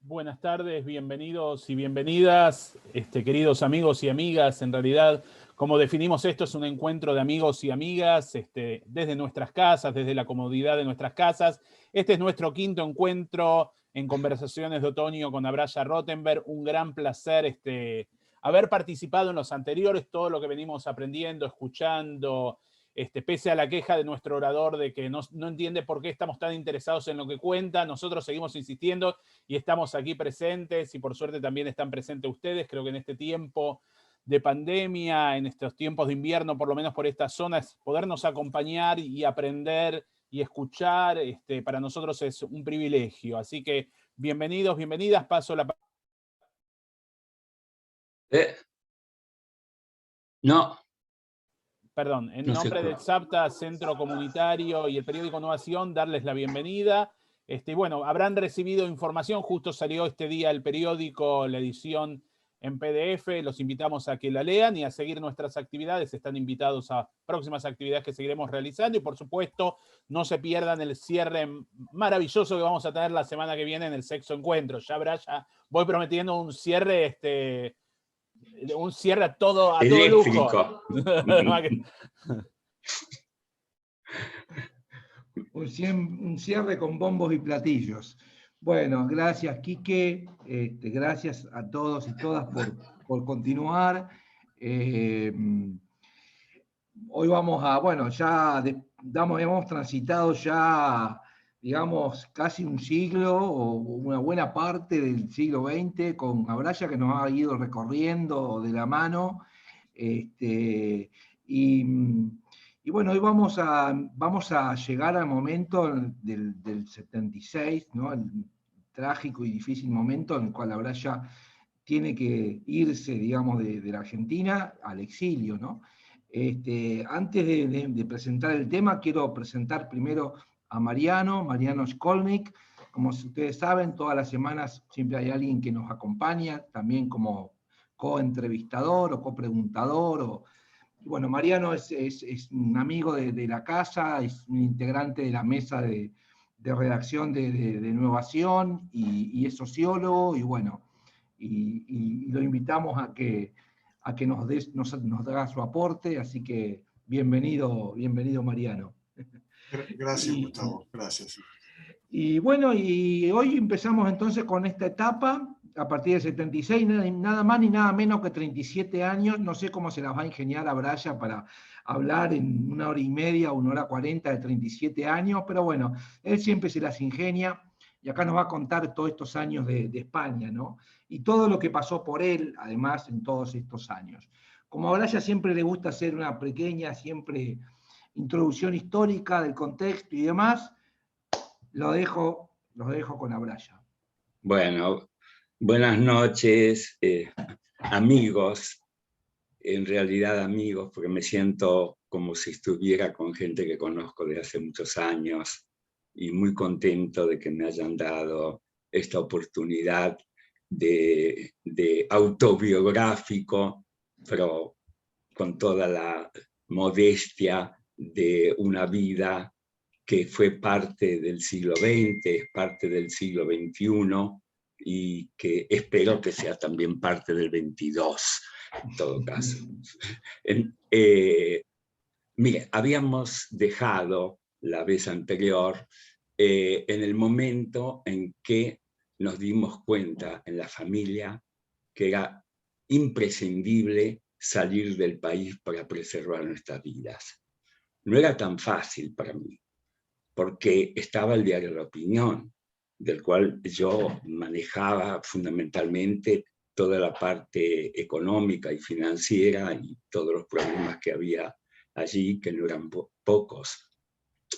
Buenas tardes, bienvenidos y bienvenidas, queridos amigos y amigas. En realidad, como definimos esto, es un encuentro de amigos y amigas desde nuestras casas, desde la comodidad de nuestras casas. Este es nuestro quinto encuentro en Conversaciones de Otoño con Abraya Rottenberg. Un gran placer haber participado en los anteriores, todo lo que venimos aprendiendo, escuchando, pese a la queja de nuestro orador de que no entiende por qué estamos tan interesados en lo que cuenta. Nosotros seguimos insistiendo y estamos aquí presentes, y por suerte también están presentes ustedes. Creo que en este tiempo de pandemia, en estos tiempos de invierno, por lo menos por estas zonas, podernos acompañar y aprender y escuchar, para nosotros es un privilegio. Así que bienvenidos, bienvenidas. Paso la palabra. No. Perdón, en No nombre del SAPTA, Centro Comunitario, y el periódico Innovación, darles la bienvenida. Bueno, habrán recibido información, justo salió este día el periódico, la edición en PDF, los invitamos a que la lean y a seguir nuestras actividades. Están invitados a próximas actividades que seguiremos realizando, y por supuesto no se pierdan el cierre maravilloso que vamos a tener la semana que viene en el Sexto Encuentro. Ya voy prometiendo un cierre a todo lujo. Un cierre con bombos y platillos. Bueno, gracias, Quique. Gracias a todos y todas por continuar. Hoy vamos a, bueno, ya hemos transitado ya, digamos, casi un siglo o una buena parte del siglo XX con Abraya, que nos ha ido recorriendo de la mano. Y bueno, hoy vamos a llegar al momento del 76, ¿no? El trágico y difícil momento en el cual Abraya tiene que irse, digamos, de la Argentina al exilio, ¿no? Antes de presentar el tema, quiero presentar primero a Mariano Skolnik. Como ustedes saben, todas las semanas siempre hay alguien que nos acompaña, también como co-entrevistador o co-preguntador. Bueno, Mariano es un amigo de la casa, es un integrante de la mesa de redacción de Innovación, y es sociólogo, y bueno, y lo invitamos a que nos haga su aporte, así que bienvenido Mariano. Gracias, Gustavo, gracias. Y bueno, y hoy empezamos entonces con esta etapa, a partir del 76, nada más ni nada menos que 37 años. No sé cómo se las va a ingeniar Abraya para hablar en 1 hora y media, 1 hora 40 de 37 años, pero bueno, él siempre se las ingenia, y acá nos va a contar todos estos años de España, ¿no? Y todo lo que pasó por él, además, en todos estos años. Como a Abraya siempre le gusta hacer una pequeña, siempre, introducción histórica del contexto y demás, los dejo con Abraya. Bueno, buenas noches, amigos, en realidad amigos, porque me siento como si estuviera con gente que conozco de hace muchos años, y muy contento de que me hayan dado esta oportunidad de autobiográfico, pero con toda la modestia de una vida que fue parte del siglo XX, es parte del siglo XXI, y que espero que sea también parte del XXII, en todo caso. Mire, habíamos dejado la vez anterior en el momento en que nos dimos cuenta en la familia que era imprescindible salir del país para preservar nuestras vidas. No era tan fácil para mí, porque estaba el diario La Opinión, del cual yo manejaba fundamentalmente toda la parte económica y financiera y todos los problemas que había allí, que no eran pocos.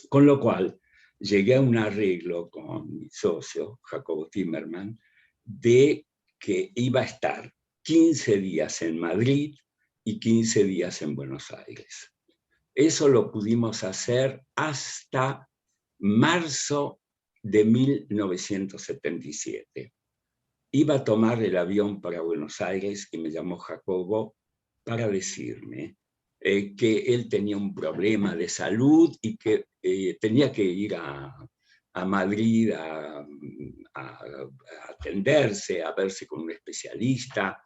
Con lo cual, llegué a un arreglo con mi socio, Jacobo Timerman, de que iba a estar 15 días en Madrid y 15 días en Buenos Aires. Eso lo pudimos hacer hasta marzo de 1977. Iba a tomar el avión para Buenos Aires y me llamó Jacobo para decirme que él tenía un problema de salud y que tenía que ir a Madrid a atenderse, a verse con un especialista.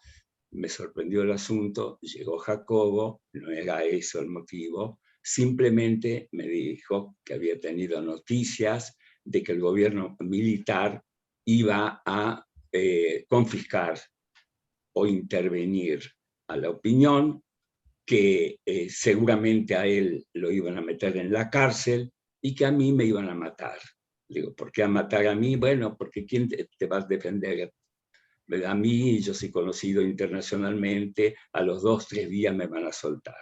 Me sorprendió el asunto, llegó Jacobo, no era eso el motivo, simplemente me dijo que había tenido noticias de que el gobierno militar iba a confiscar o intervenir a la opinión, que seguramente a él lo iban a meter en la cárcel y que a mí me iban a matar. Digo, ¿por qué a matar a mí? Bueno, porque ¿quién te va a defender? A mí, yo soy conocido internacionalmente, a los 2 o 3 días me van a soltar.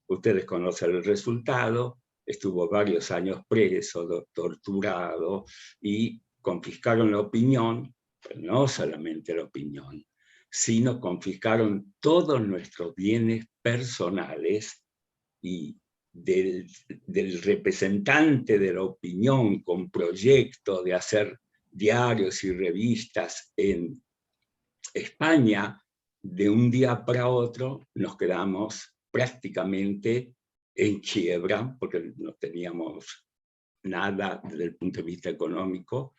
Ustedes conocen el resultado, estuvo varios años preso, torturado, y confiscaron la opinión, pero no solamente la opinión, sino confiscaron todos nuestros bienes personales, y del representante de la opinión con proyecto de hacer diarios y revistas en España, de un día para otro nos quedamos prácticamente en quiebra, porque no teníamos nada desde el punto de vista económico,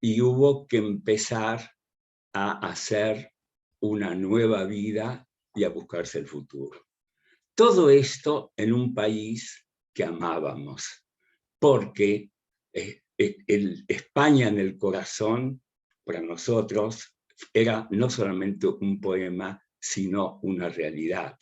y hubo que empezar a hacer una nueva vida y a buscarse el futuro. Todo esto en un país que amábamos, porque España en el corazón, para nosotros, era no solamente un poema, sino una realidad.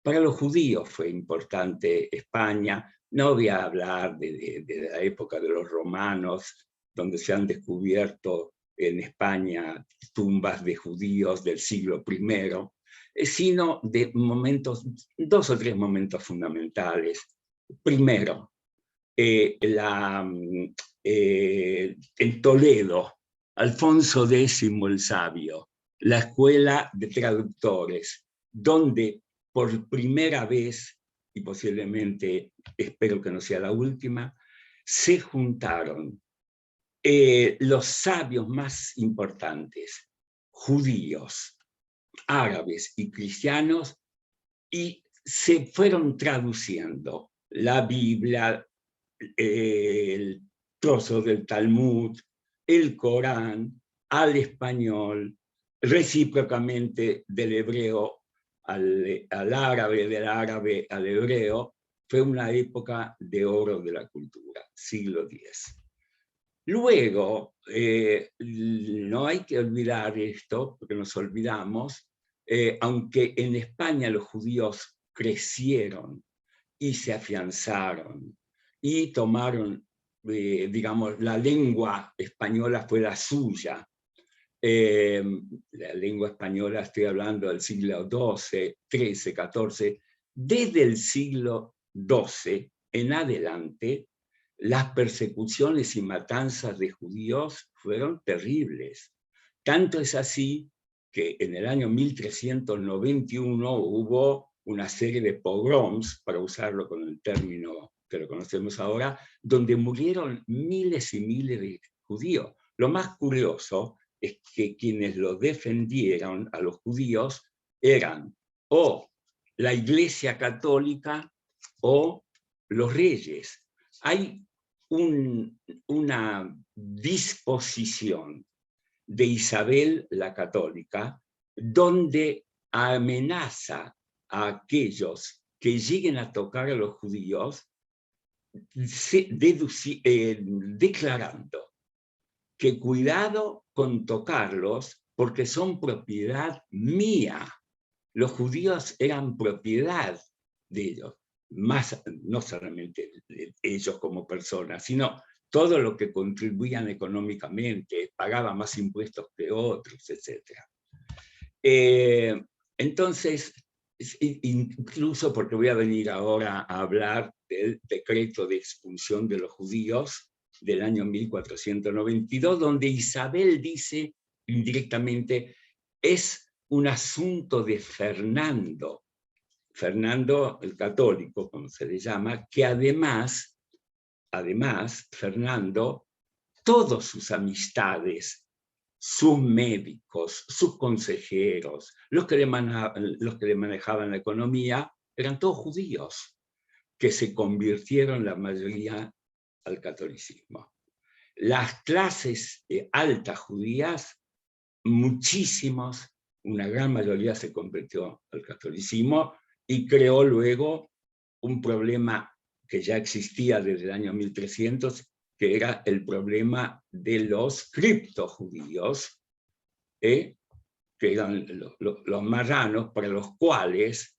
Para los judíos fue importante España. No voy a hablar de la época de los romanos, donde se han descubierto en España tumbas de judíos del siglo I, sino de momentos, 2 o 3 momentos fundamentales. Primero, en Toledo, Alfonso X el Sabio, la escuela de traductores, donde por primera vez, y posiblemente espero que no sea la última, se juntaron los sabios más importantes, judíos, árabes y cristianos, y se fueron traduciendo la Biblia, el trozo del Talmud, el Corán, al español, recíprocamente del hebreo al árabe, del árabe al hebreo. Fue una época de oro de la cultura, siglo X. Luego, no hay que olvidar esto, porque nos olvidamos, aunque en España los judíos crecieron y se afianzaron y tomaron, digamos, la lengua española fue la suya. La lengua española, estoy hablando del siglo XII, XIII, XIV. Desde el siglo XII en adelante, las persecuciones y matanzas de judíos fueron terribles. Tanto es así que en el año 1391 hubo una serie de pogroms, para usarlo con el término que lo conocemos ahora, donde murieron miles y miles de judíos. Lo más curioso es que quienes lo defendieron a los judíos eran o la Iglesia Católica o los reyes. Hay una disposición de Isabel la Católica donde amenaza a aquellos que lleguen a tocar a los judíos, declarando que cuidado con tocarlos porque son propiedad mía. Los judíos eran propiedad de ellos, más, no solamente ellos como personas, sino todo lo que contribuían económicamente, pagaban más impuestos que otros, etc. Entonces, incluso porque voy a venir ahora a hablar del decreto de expulsión de los judíos del año 1492, donde Isabel dice indirectamente, es un asunto de Fernando el católico, como se le llama, que además, Fernando, todas sus amistades, sus médicos, sus consejeros, los que le manejaban la economía, eran todos judíos, que se convirtieron la mayoría al catolicismo. Las clases altas judías, muchísimos, una gran mayoría se convirtió al catolicismo y creó luego un problema que ya existía desde el año 1300, que era el problema de los criptojudíos, que eran los marranos, de los cuales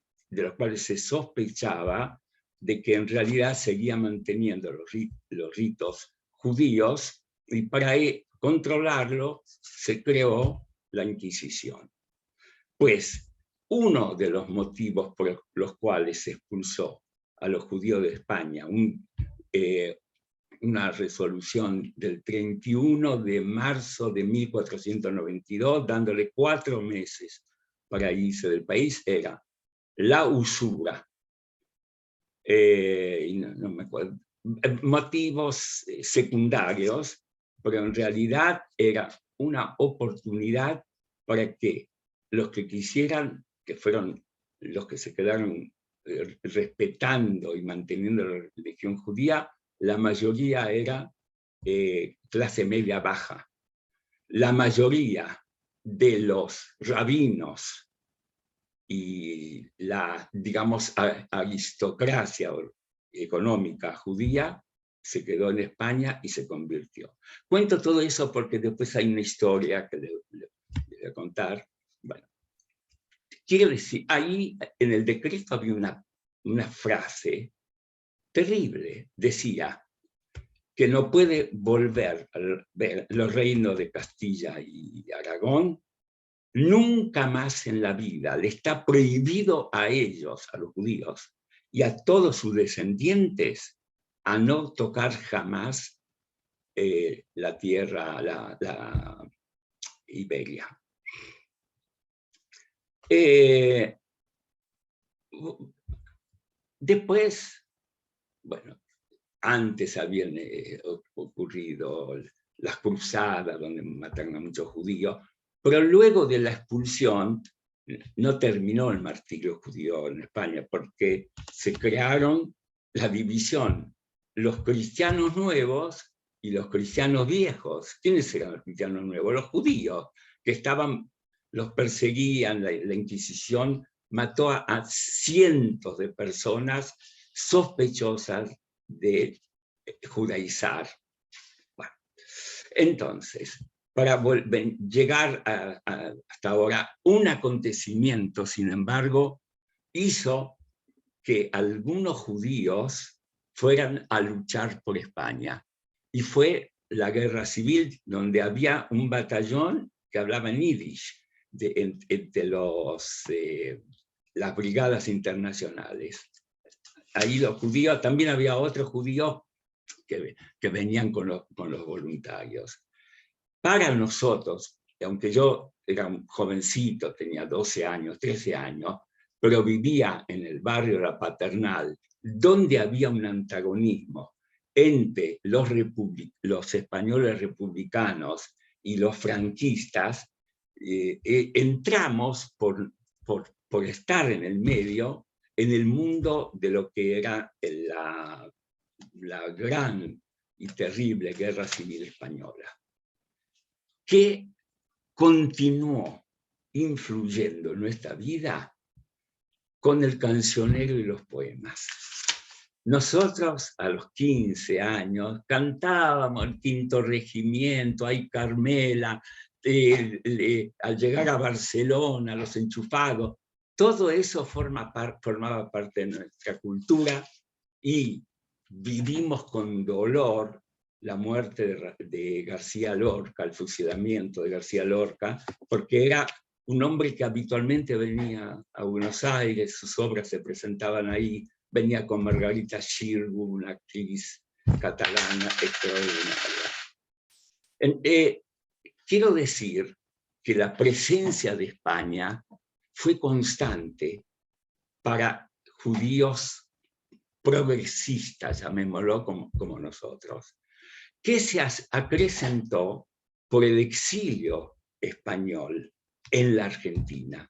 se sospechaba de que en realidad seguían manteniendo los ritos judíos, y para controlarlo se creó la Inquisición. Pues uno de los motivos por los cuales se expulsó a los judíos de España, una resolución del 31 de marzo de 1492, dándole 4 meses para irse del país, era la usura. No me acuerdo, motivos secundarios, pero en realidad era una oportunidad para que los que quisieran, que fueron los que se quedaron respetando y manteniendo la religión judía, la mayoría era clase media baja. La mayoría de los rabinos y la, digamos, aristocracia económica judía se quedó en España y se convirtió. Cuento todo eso porque después hay una historia que le voy a contar. Bueno, quiero decir, ahí en el decreto había una frase terrible. Decía que no puede volver los reinos de Castilla y Aragón nunca más en la vida. Le está prohibido a ellos, a los judíos, y a todos sus descendientes, a no tocar jamás la tierra, la Iberia. Después, bueno, antes habían ocurrido las cruzadas, donde mataron a muchos judíos, pero luego de la expulsión no terminó el martirio judío en España, porque se crearon la división, los cristianos nuevos y los cristianos viejos. ¿Quiénes eran los cristianos nuevos? Los judíos, que los perseguían, la Inquisición mató a cientos de personas sospechosas de judaizar. Bueno, entonces, para llegar hasta ahora, un acontecimiento, sin embargo, hizo que algunos judíos fueran a luchar por España. Y fue la guerra civil, donde había un batallón que hablaba en yiddish, entre las brigadas internacionales. Ahí los judíos, también había otros judíos que venían con los voluntarios. Para nosotros, aunque yo era un jovencito, tenía 12 años, 13 años, pero vivía en el barrio La Paternal, donde había un antagonismo entre los españoles republicanos y los franquistas, entramos por estar en el medio, en el mundo de lo que era la gran y terrible Guerra Civil Española, que continuó influyendo en nuestra vida con el cancionero y los poemas. Nosotros a los 15 años cantábamos el Quinto Regimiento, ay Carmela, al llegar a Barcelona, Los Enchufados. Todo eso formaba parte de nuestra cultura, y vivimos con dolor la muerte de García Lorca, el fusilamiento de García Lorca, porque era un hombre que habitualmente venía a Buenos Aires, sus obras se presentaban ahí, venía con Margarita Xirgu, una actriz catalana extraordinaria. Quiero decir que la presencia de España fue constante para judíos progresistas, llamémoslo como nosotros, que se acrecentó por el exilio español en la Argentina.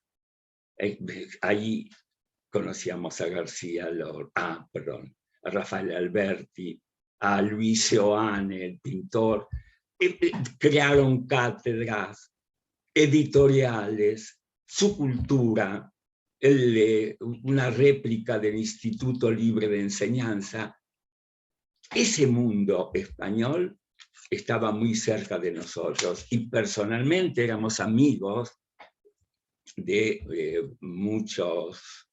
Ahí conocíamos a a Rafael Alberti, a Luis Seoane, el pintor, crearon cátedras, editoriales, su cultura, una réplica del Instituto Libre de Enseñanza. Ese mundo español estaba muy cerca de nosotros y personalmente éramos amigos de muchos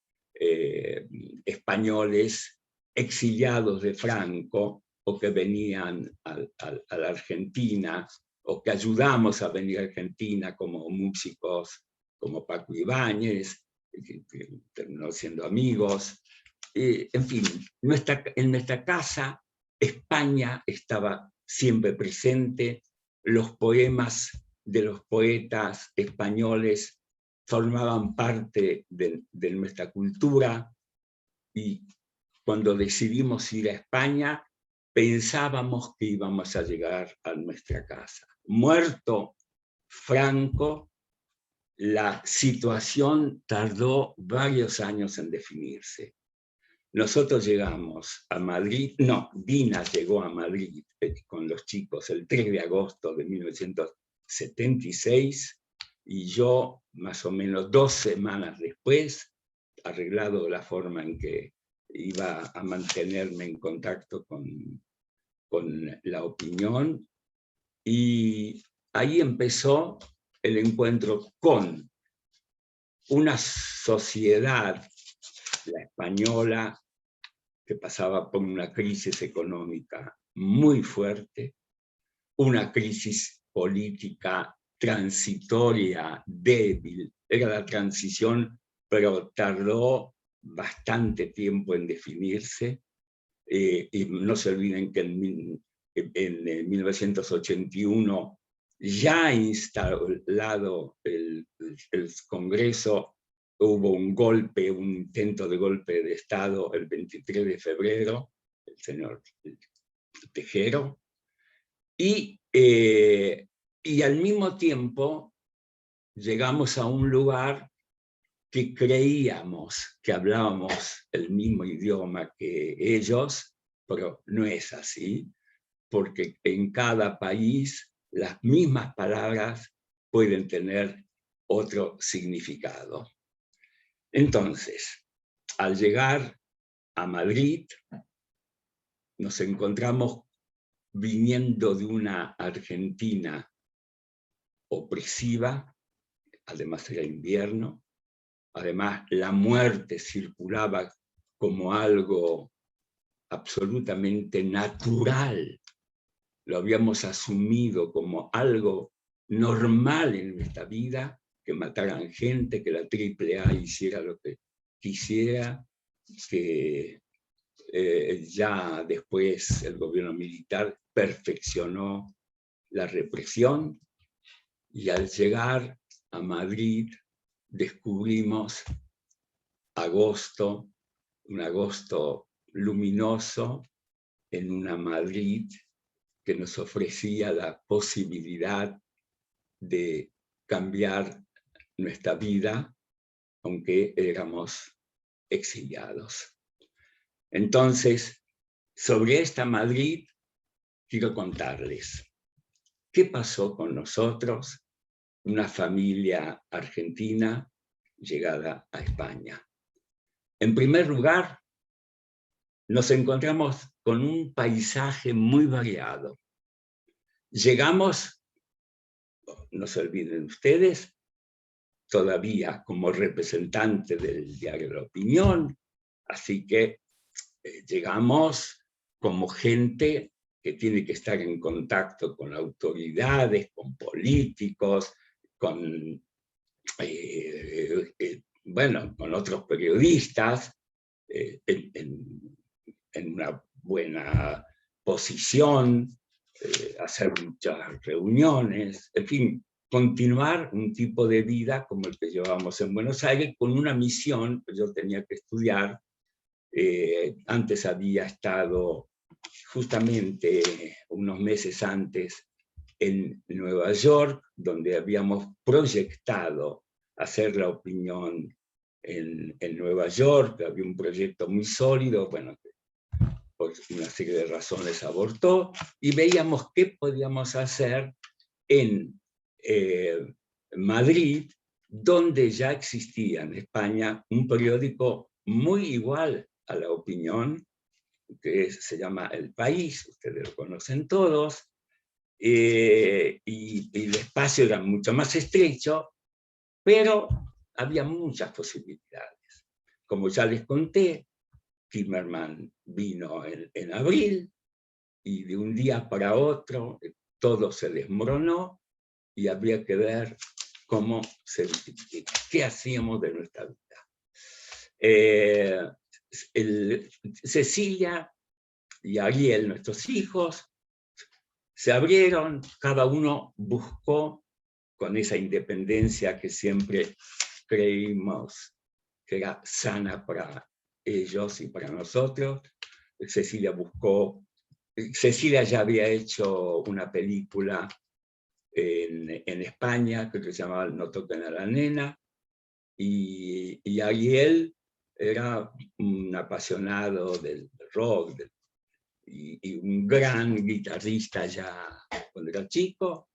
españoles exiliados de Franco o que venían a la Argentina o que ayudamos a venir a Argentina como músicos como Paco Ibáñez, que terminó siendo amigos. En fin, en nuestra casa España estaba siempre presente, los poemas de los poetas españoles formaban parte de nuestra cultura, y cuando decidimos ir a España pensábamos que íbamos a llegar a nuestra casa. Muerto Franco, la situación tardó varios años en definirse. Nosotros llegamos a Madrid, Dina llegó a Madrid con los chicos el 3 de agosto de 1976, y yo más o menos 2 semanas después, arreglado la forma en que iba a mantenerme en contacto con la opinión, y ahí empezó el encuentro con una sociedad, la española, que pasaba por una crisis económica muy fuerte, una crisis política transitoria, débil. Era la transición, pero tardó bastante tiempo en definirse. Y no se olviden que en 1981, ya instalado el Congreso, hubo un golpe, un intento de golpe de Estado el 23 de febrero, el señor Tejero, y al mismo tiempo llegamos a un lugar que creíamos que hablábamos el mismo idioma que ellos, pero no es así, porque en cada país las mismas palabras pueden tener otro significado. Entonces, al llegar a Madrid, nos encontramos viniendo de una Argentina opresiva, además era invierno, además la muerte circulaba como algo absolutamente natural, lo habíamos asumido como algo normal en nuestra vida, que mataran gente, que la AAA hiciera lo que quisiera, que ya después el gobierno militar perfeccionó la represión, y al llegar a Madrid descubrimos un agosto luminoso en una Madrid que nos ofrecía la posibilidad de cambiar nuestra vida, aunque éramos exiliados. Entonces, sobre esta Madrid, quiero contarles qué pasó con nosotros, una familia argentina llegada a España. En primer lugar, nos encontramos con un paisaje muy variado. Llegamos, no se olviden ustedes, todavía como representante del diario La Opinión, así que llegamos como gente que tiene que estar en contacto con autoridades, con políticos, con otros periodistas, en una buena posición, hacer muchas reuniones, en fin, continuar un tipo de vida como el que llevábamos en Buenos Aires, con una misión que yo tenía que estudiar. Antes había estado justamente unos meses antes en Nueva York, donde habíamos proyectado hacer La Opinión en Nueva York. Había un proyecto muy sólido, bueno, por una serie de razones abortó, y veíamos qué podíamos hacer en Madrid, donde ya existía en España un periódico muy igual a La Opinión, que se llama El País, ustedes lo conocen todos, y el espacio era mucho más estrecho, pero había muchas posibilidades. Como ya les conté, Timerman vino en abril, y de un día para otro todo se desmoronó, y había que ver qué hacíamos de nuestra vida. Cecilia y Ariel, nuestros hijos, se abrieron, cada uno buscó con esa independencia que siempre creímos que era sana para ellos y para nosotros. Cecilia ya había hecho una película en España que se llamaba No toquen a la nena, y Ariel era un apasionado del rock, y un gran guitarrista ya cuando era chico.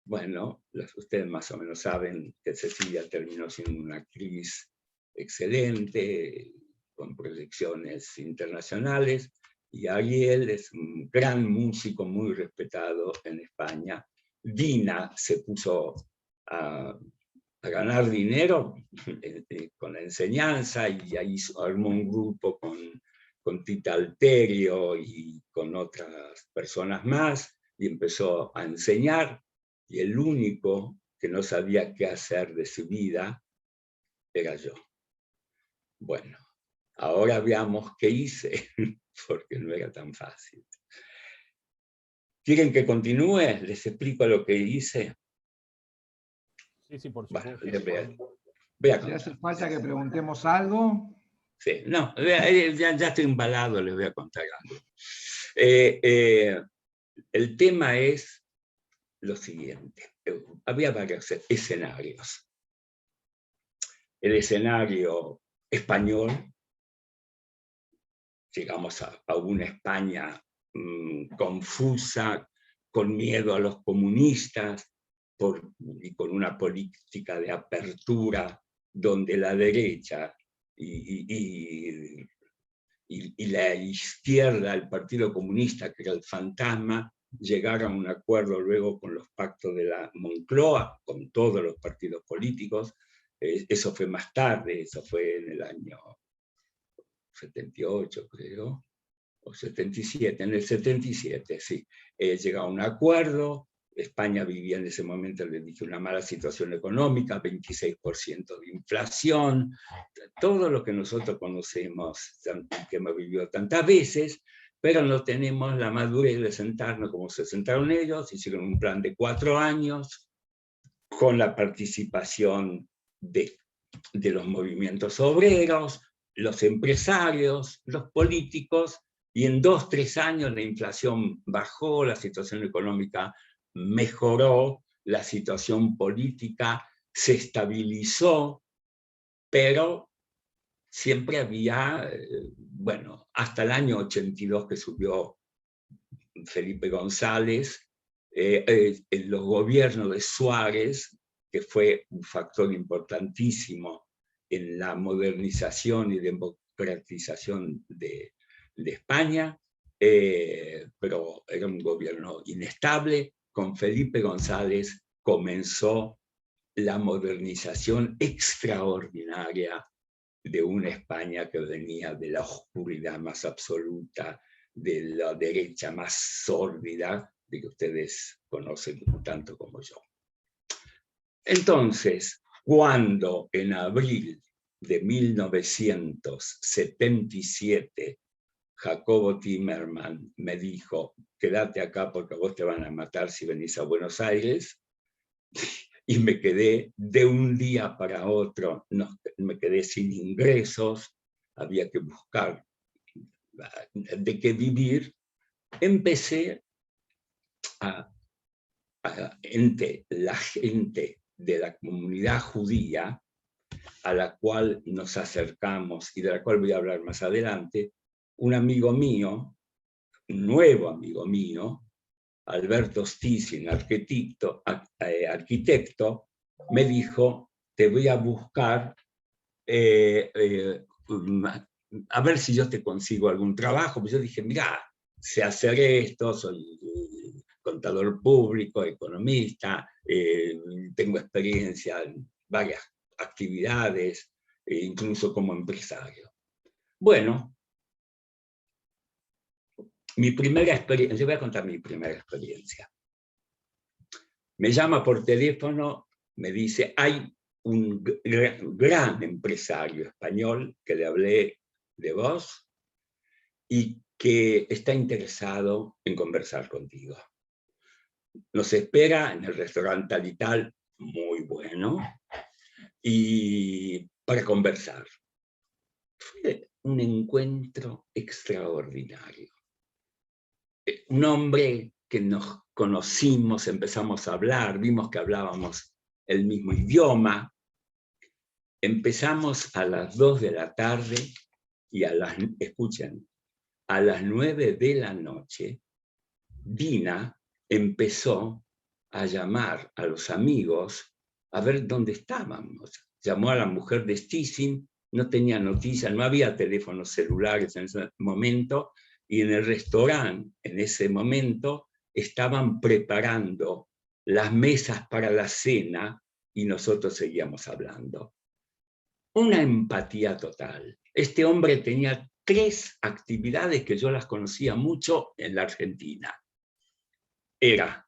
Bueno, ustedes más o menos saben que Cecilia terminó siendo una actriz excelente, con proyecciones internacionales, y Ariel es un gran músico muy respetado en España. Dina se puso a ganar dinero con la enseñanza, y ahí armó un grupo con Tita Alterio y con otras personas más, y empezó a enseñar, y el único que no sabía qué hacer de su vida era yo. Bueno, ahora veamos qué hice, porque no era tan fácil. ¿Quieren que continúe? ¿Les explico lo que hice? Sí, sí, por supuesto. Bueno, si hace falta que preguntemos algo. Sí, no, ya estoy embalado, les voy a contar algo. El tema es lo siguiente. Había varios escenarios. El escenario español, llegamos a una España confusa, con miedo a los comunistas, y con una política de apertura donde la derecha y la izquierda, el Partido Comunista, que era el fantasma, llegaron a un acuerdo luego con los pactos de la Moncloa, con todos los partidos políticos. Eso fue más tarde, eso fue en el año 78, creo, o 77, en el 77, sí. Llegó a un acuerdo. España vivía en ese momento, les dije, una mala situación económica, 26% de inflación, todo lo que nosotros conocemos, que hemos vivido tantas veces, pero no tenemos la madurez de sentarnos como se sentaron ellos. Hicieron un plan de 4 años, con la participación de los movimientos obreros, los empresarios, los políticos, y en 2 o 3 años la inflación bajó, la situación económica mejoró, la situación política se estabilizó, pero siempre había, bueno, hasta el año 82 que subió Felipe González, en los gobiernos de Suárez, que fue un factor importantísimo en la modernización y democratización de España, pero era un gobierno inestable. Con Felipe González comenzó la modernización extraordinaria de una España que venía de la oscuridad más absoluta, de la derecha más sórdida, de que ustedes conocen tanto como yo. Entonces, cuando en abril de 1977 Jacobo Timerman me dijo: quédate acá porque a vos te van a matar si venís a Buenos Aires, y me quedé de un día para otro, me quedé sin ingresos, había que buscar de qué vivir. Empecé entre la gente de la comunidad judía, a la cual nos acercamos y de la cual voy a hablar más adelante. Un amigo mío un nuevo amigo mío, Alberto Stissin, arquitecto, me dijo, te voy a buscar, a ver si yo te consigo algún trabajo. Pues yo dije, mira, sé hacer esto, soy contador público, economista, tengo experiencia en varias actividades, incluso como empresario. Bueno, mi primera experiencia, les voy a contar mi primera experiencia. Me llama por teléfono, me dice, hay un gran empresario español que le hablé de vos y que está interesado en conversar contigo. Nos espera en el restaurante tal y tal, muy bueno, y para conversar. Fue un encuentro extraordinario. Un hombre que nos conocimos, empezamos a hablar, vimos que hablábamos el mismo idioma. Empezamos a las 2 de la tarde y escuchen, a las 9 de la noche, Dina empezó a llamar a los amigos a ver dónde estábamos. Llamó a la mujer de Stissin, no tenía noticias, no había teléfonos celulares en ese momento, y en el restaurante, en ese momento, estaban preparando las mesas para la cena y nosotros seguíamos hablando. Una empatía total. Este hombre tenía 3 actividades que yo las conocía mucho en la Argentina. Era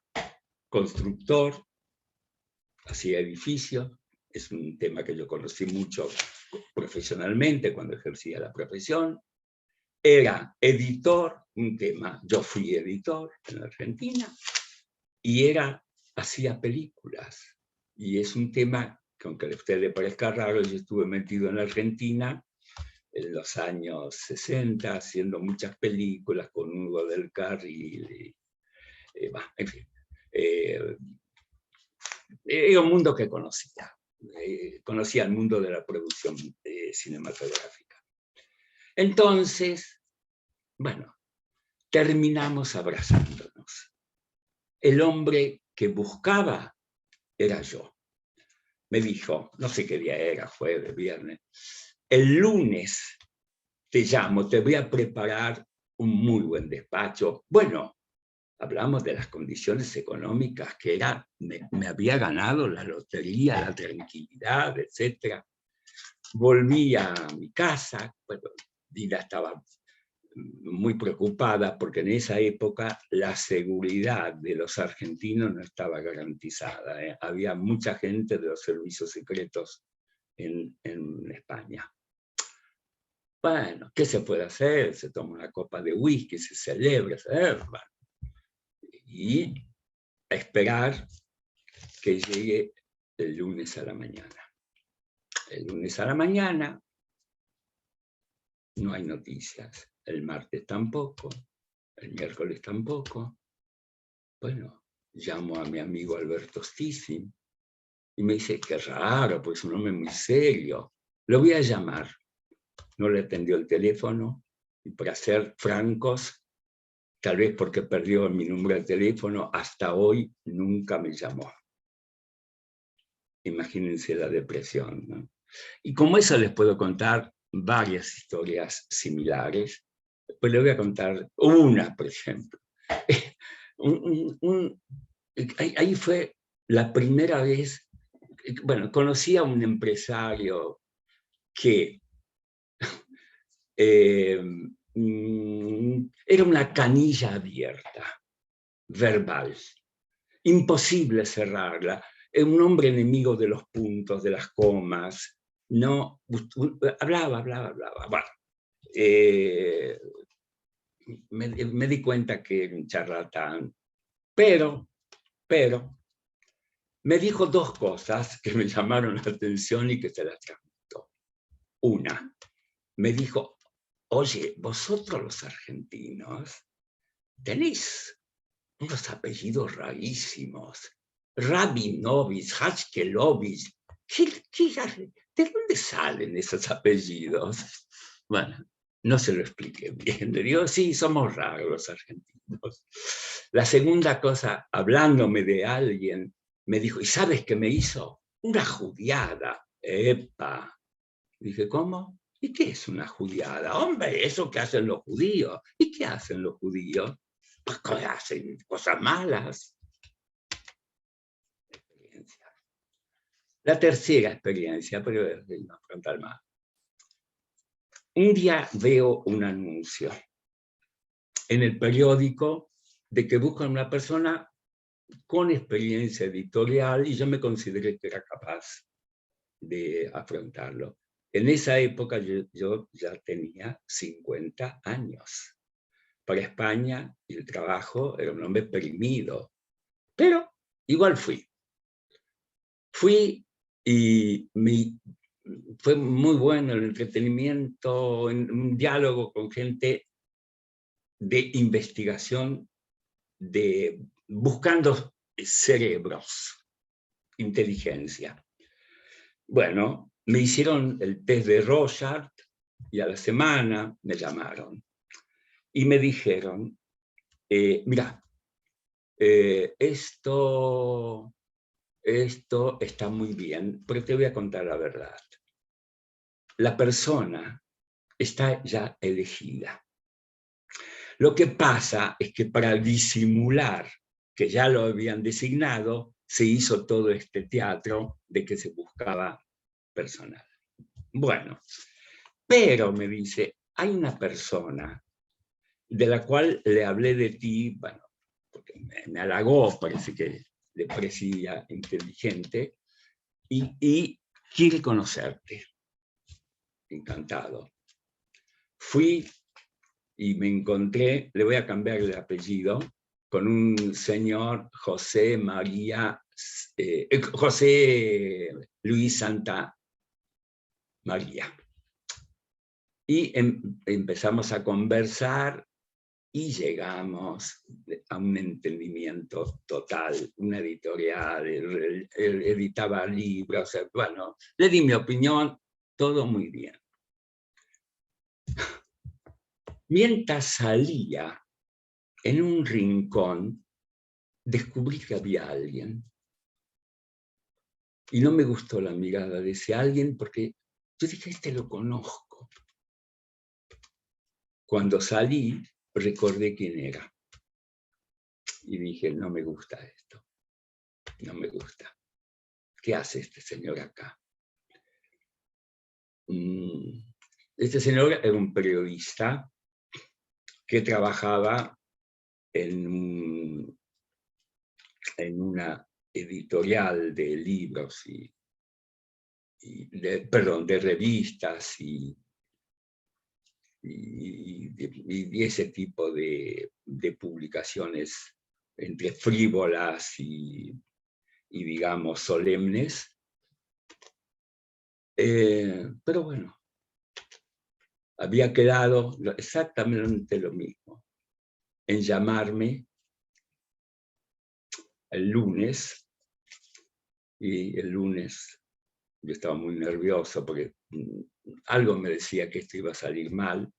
constructor, hacía edificios, es un tema que yo conocí mucho profesionalmente cuando ejercía la profesión. Era editor, un tema, yo fui editor en la Argentina, y hacía películas. Y es un tema que, aunque a usted le parezca raro, yo estuve metido en la Argentina en los años 60, haciendo muchas películas con Hugo del Carril, en fin. Era un mundo que conocía. Conocía el mundo de la producción cinematográfica. Entonces, bueno, terminamos abrazándonos. El hombre que buscaba era yo. Me dijo, no sé qué día era, jueves, viernes, el lunes te llamo, te voy a preparar un muy buen despacho. Bueno, hablamos de las condiciones económicas, que me había ganado la lotería, la tranquilidad, etc. Volví a mi casa, bueno, Dina estaba muy preocupada porque en esa época la seguridad de los argentinos no estaba garantizada. Había mucha gente de los servicios secretos en España. Bueno, ¿qué se puede hacer? Se toma una copa de whisky, se celebra, y a esperar que llegue el lunes a la mañana. El lunes a la mañana no hay noticias. El martes tampoco, el miércoles tampoco. Bueno, llamo a mi amigo Alberto Stissin y me dice, qué raro, pues un hombre muy serio. Lo voy a llamar. No le atendió el teléfono y, para ser francos, tal vez porque perdió mi número de teléfono, hasta hoy nunca me llamó. Imagínense la depresión, ¿no? Y como eso les puedo contar varias historias similares. Pues les voy a contar una, por ejemplo. Ahí fue la primera vez, bueno, conocí a un empresario que era una canilla abierta, verbal, imposible cerrarla. Un hombre enemigo de los puntos, de las comas, no, hablaba. Bueno, me di cuenta que era un charlatán, pero me dijo 2 cosas que me llamaron la atención y que se las transmito. Una, me dijo, oye, vosotros los argentinos tenéis unos apellidos rarísimos. Rabinovich, Hachkelovich. ¿De dónde salen esos apellidos? Bueno, No se lo expliqué bien. Le digo, sí, somos raros los argentinos. La segunda cosa, hablándome de alguien, me dijo, ¿y sabes qué me hizo? Una judiada. ¡Epa! Dije, ¿cómo? ¿Y qué es una judiada? Hombre, eso que hacen los judíos. ¿Y qué hacen los judíos? Pues hacen cosas malas. La tercera experiencia, pero no a contar más. Un día veo un anuncio en el periódico de que buscan una persona con experiencia editorial y yo me consideré que era capaz de afrontarlo. En esa época yo ya tenía 50 años. Para España el trabajo era un hombre exprimido, pero igual fui. Fui y fue muy bueno el entretenimiento, un diálogo con gente de investigación, buscando cerebros, inteligencia. Bueno, me hicieron el test de Rorschach y a la semana me llamaron y me dijeron, mira, esto está muy bien, pero te voy a contar la verdad. La persona está ya elegida. Lo que pasa es que para disimular que ya lo habían designado, se hizo todo este teatro de que se buscaba personal. Bueno, pero me dice, hay una persona de la cual le hablé de ti, bueno, porque me halagó, parece que le parecía inteligente, y quiere conocerte. Encantado. Fui y me encontré, le voy a cambiar el apellido, con un señor José Luis Santa María. Y empezamos a conversar y llegamos a un entendimiento total, una editorial, él editaba libros, bueno, le di mi opinión, todo muy bien. Mientras salía, en un rincón, descubrí que había alguien. Y no me gustó la mirada de ese alguien porque yo dije, este lo conozco. Cuando salí, recordé quién era. Y dije, no me gusta esto. No me gusta. ¿Qué hace este señor acá? Este señor era un periodista que trabajaba en una editorial de libros de revistas y ese tipo de publicaciones entre frívolas y digamos solemnes. Pero bueno, había quedado exactamente lo mismo, en llamarme el lunes, y el lunes yo estaba muy nervioso porque algo me decía que esto iba a salir mal,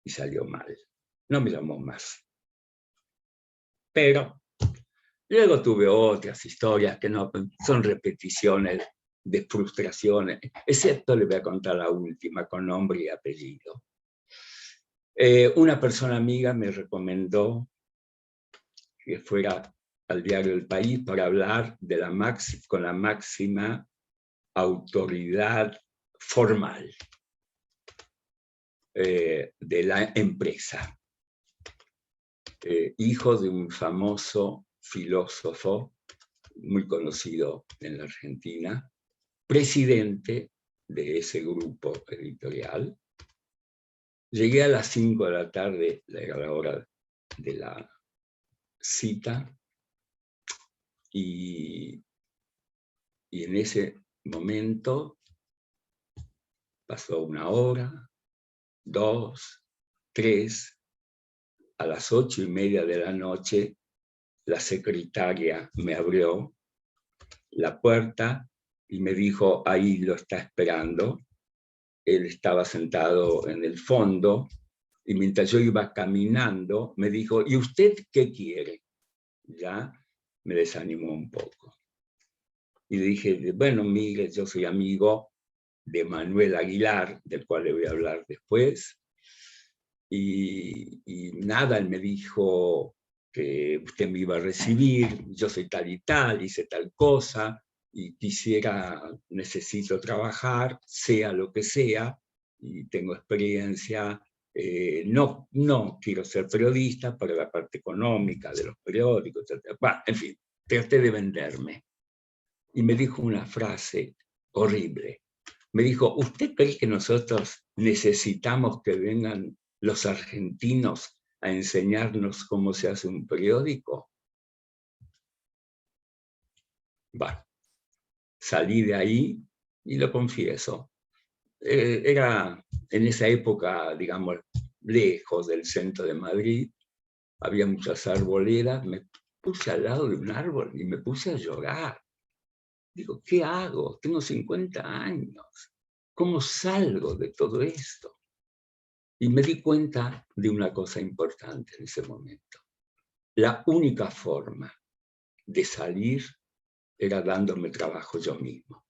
y salió mal. No me llamó más. Pero luego tuve otras historias que no son repeticiones de frustraciones, excepto le voy a contar la última con nombre y apellido. Una persona amiga me recomendó que fuera al diario El País para hablar con la máxima autoridad formal de la empresa. Hijo de un famoso filósofo muy conocido en la Argentina, presidente de ese grupo editorial. Llegué a las 5 de la tarde, era la hora de la cita, y en ese momento pasó 1 hora, 2, 3, a las 8:30 de la noche, la secretaria me abrió la puerta y me dijo, ahí lo está esperando. él estaba sentado en el fondo, y mientras yo iba caminando, me dijo, ¿y usted qué quiere? Ya me desanimó un poco. Y le dije, bueno, mire, yo soy amigo de Manuel Aguilar, del cual le voy a hablar después. Y nada, él me dijo que usted me iba a recibir, yo soy tal y tal, hice tal cosa, y necesito trabajar, sea lo que sea, y tengo experiencia. No quiero ser periodista para la parte económica de los periódicos, etc. Bueno, en fin, traté de venderme. Y me dijo una frase horrible. Me dijo, ¿usted cree que nosotros necesitamos que vengan los argentinos a enseñarnos cómo se hace un periódico? Bueno, salí de ahí y lo confieso. Era en esa época, digamos, lejos del centro de Madrid, había muchas arboledas, me puse al lado de un árbol y me puse a llorar. Digo, ¿qué hago? Tengo 50 años. ¿Cómo salgo de todo esto? Y me di cuenta de una cosa importante en ese momento. La única forma de salir era dándome trabajo yo mismo.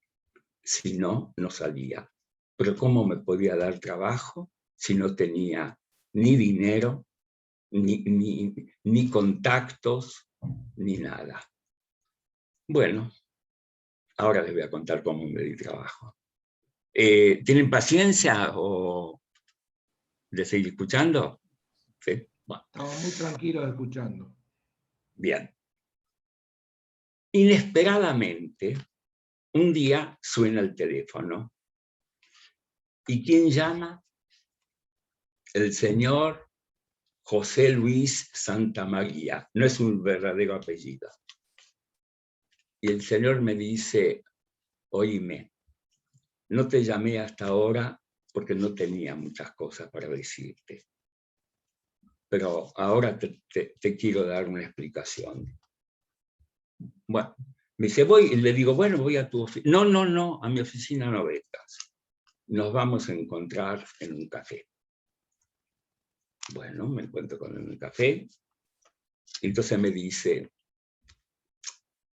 Si no, no salía. Pero ¿cómo me podía dar trabajo si no tenía ni dinero, ni contactos, ni nada? Bueno, ahora les voy a contar cómo me di trabajo. ¿Tienen paciencia o de seguir escuchando? ¿Sí? Bueno. Estamos muy tranquilos escuchando. Bien. Inesperadamente, un día suena el teléfono. ¿Y quién llama? El señor José Luis Santamaría. No es un verdadero apellido. Y el señor me dice, oíme, no te llamé hasta ahora porque no tenía muchas cosas para decirte. Pero ahora te quiero dar una explicación. Bueno, me dice, voy, y le digo, bueno, voy a tu oficina. No, a mi oficina no vengas. Nos vamos a encontrar en un café. Bueno, me encuentro con él en un café. Entonces me dice,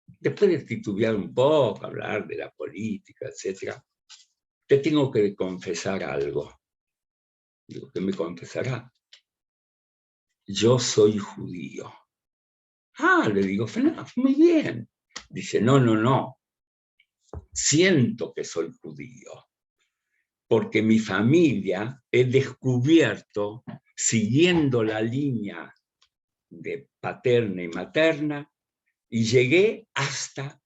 después de titubear un poco, hablar de la política, etc., te tengo que confesar algo. Digo, ¿qué me confesará? Yo soy judío. Ah, le digo, muy bien. Dice, no. Siento que soy judío. Porque mi familia he descubierto, siguiendo la línea de paterna y materna, y llegué hasta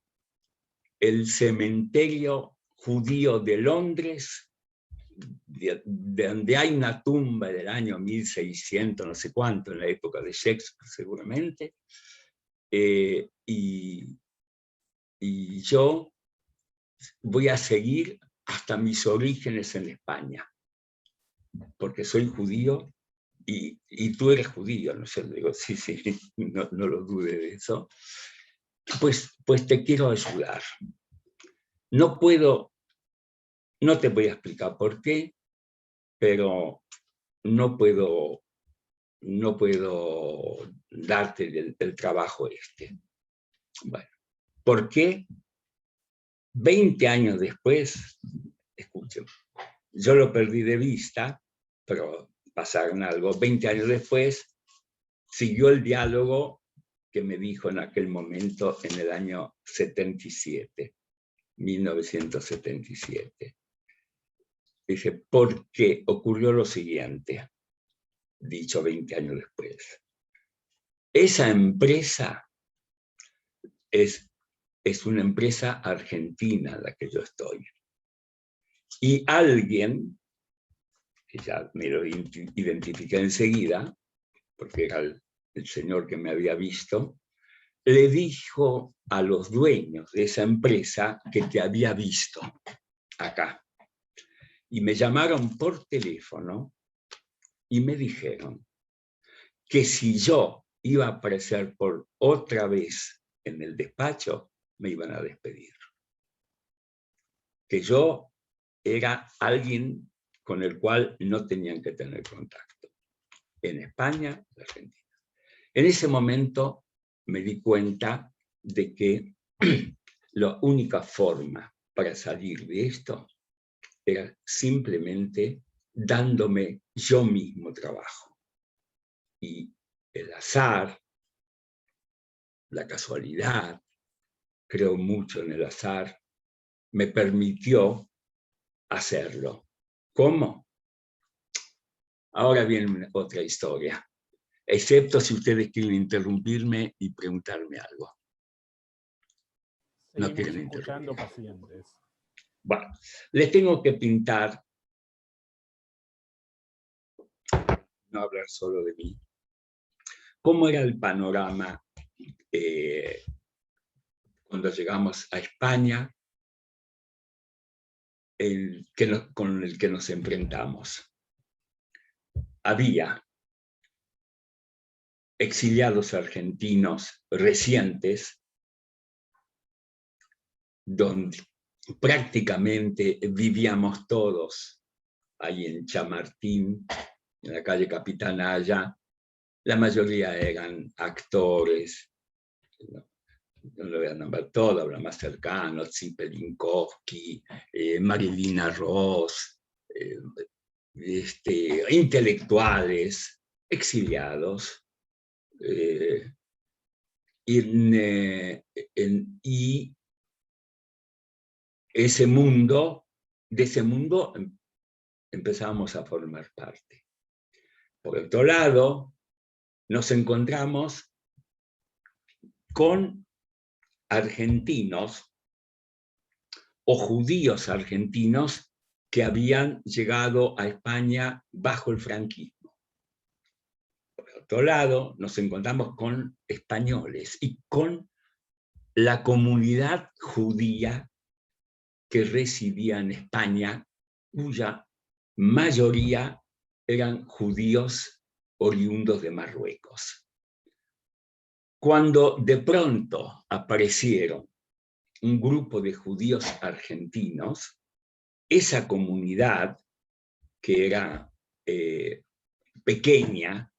el cementerio judío de Londres, de donde hay una tumba del año 1600, no sé cuánto, en la época de Shakespeare seguramente, y yo voy a seguir hasta mis orígenes en España, porque soy judío y tú eres judío, ¿no sé? Digo, sí, no lo dude de eso. Pues te quiero ayudar. No te voy a explicar por qué, pero no puedo darte el trabajo este. Bueno, ¿por qué? 20 años después, escuchen, yo lo perdí de vista, pero pasaron algo. 20 años después, siguió el diálogo que me dijo en aquel momento, en el año 1977. Dice, porque ocurrió lo siguiente, dicho 20 años después. Esa empresa es una empresa argentina en la que yo estoy. Y alguien, que ya me lo identifiqué enseguida, porque era el señor que me había visto, le dijo a los dueños de esa empresa que te había visto acá. Y me llamaron por teléfono y me dijeron que si yo iba a aparecer por otra vez en el despacho, me iban a despedir. Que yo era alguien con el cual no tenían que tener contacto, en España y Argentina. En ese momento me di cuenta de que la única forma para salir de esto era simplemente dándome yo mismo trabajo. Y el azar, la casualidad, creo mucho en el azar, me permitió hacerlo. ¿Cómo? Ahora viene otra historia, excepto si ustedes quieren interrumpirme y preguntarme algo. No quieren escuchando interrumpir. pacientes. Bueno, les tengo que pintar, no hablar solo de mí, cómo era el panorama cuando llegamos a España, con el que nos enfrentamos. Había exiliados argentinos recientes, donde prácticamente vivíamos todos ahí en Chamartín, en la calle Capitán Aya. La mayoría eran actores, no lo voy a nombrar todo, habla más cercano, Zipelinkowski, Marilina Ross, intelectuales, exiliados, y ese mundo, de ese mundo empezábamos a formar parte. Por otro lado, nos encontramos con argentinos o judíos argentinos que habían llegado a España bajo el franquismo. Por otro lado, nos encontramos con españoles y con la comunidad judía que residía en España, cuya mayoría eran judíos oriundos de Marruecos. Cuando de pronto aparecieron un grupo de judíos argentinos, esa comunidad, que era pequeña,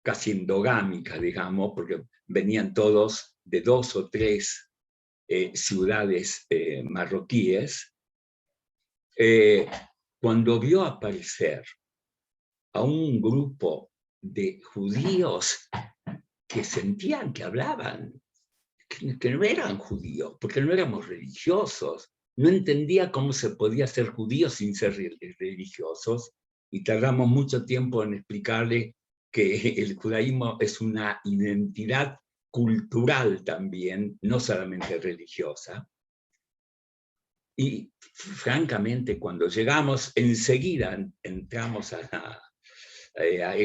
casi endogámica, digamos, porque venían todos de 2 o 3 ciudades marroquíes, cuando vio aparecer a un grupo de judíos que sentían que hablaban, que no eran judíos, porque no éramos religiosos, no entendía cómo se podía ser judío sin ser religiosos, y tardamos mucho tiempo en explicarle que el judaísmo es una identidad cultural también, no solamente religiosa. Y francamente, cuando llegamos, enseguida entramos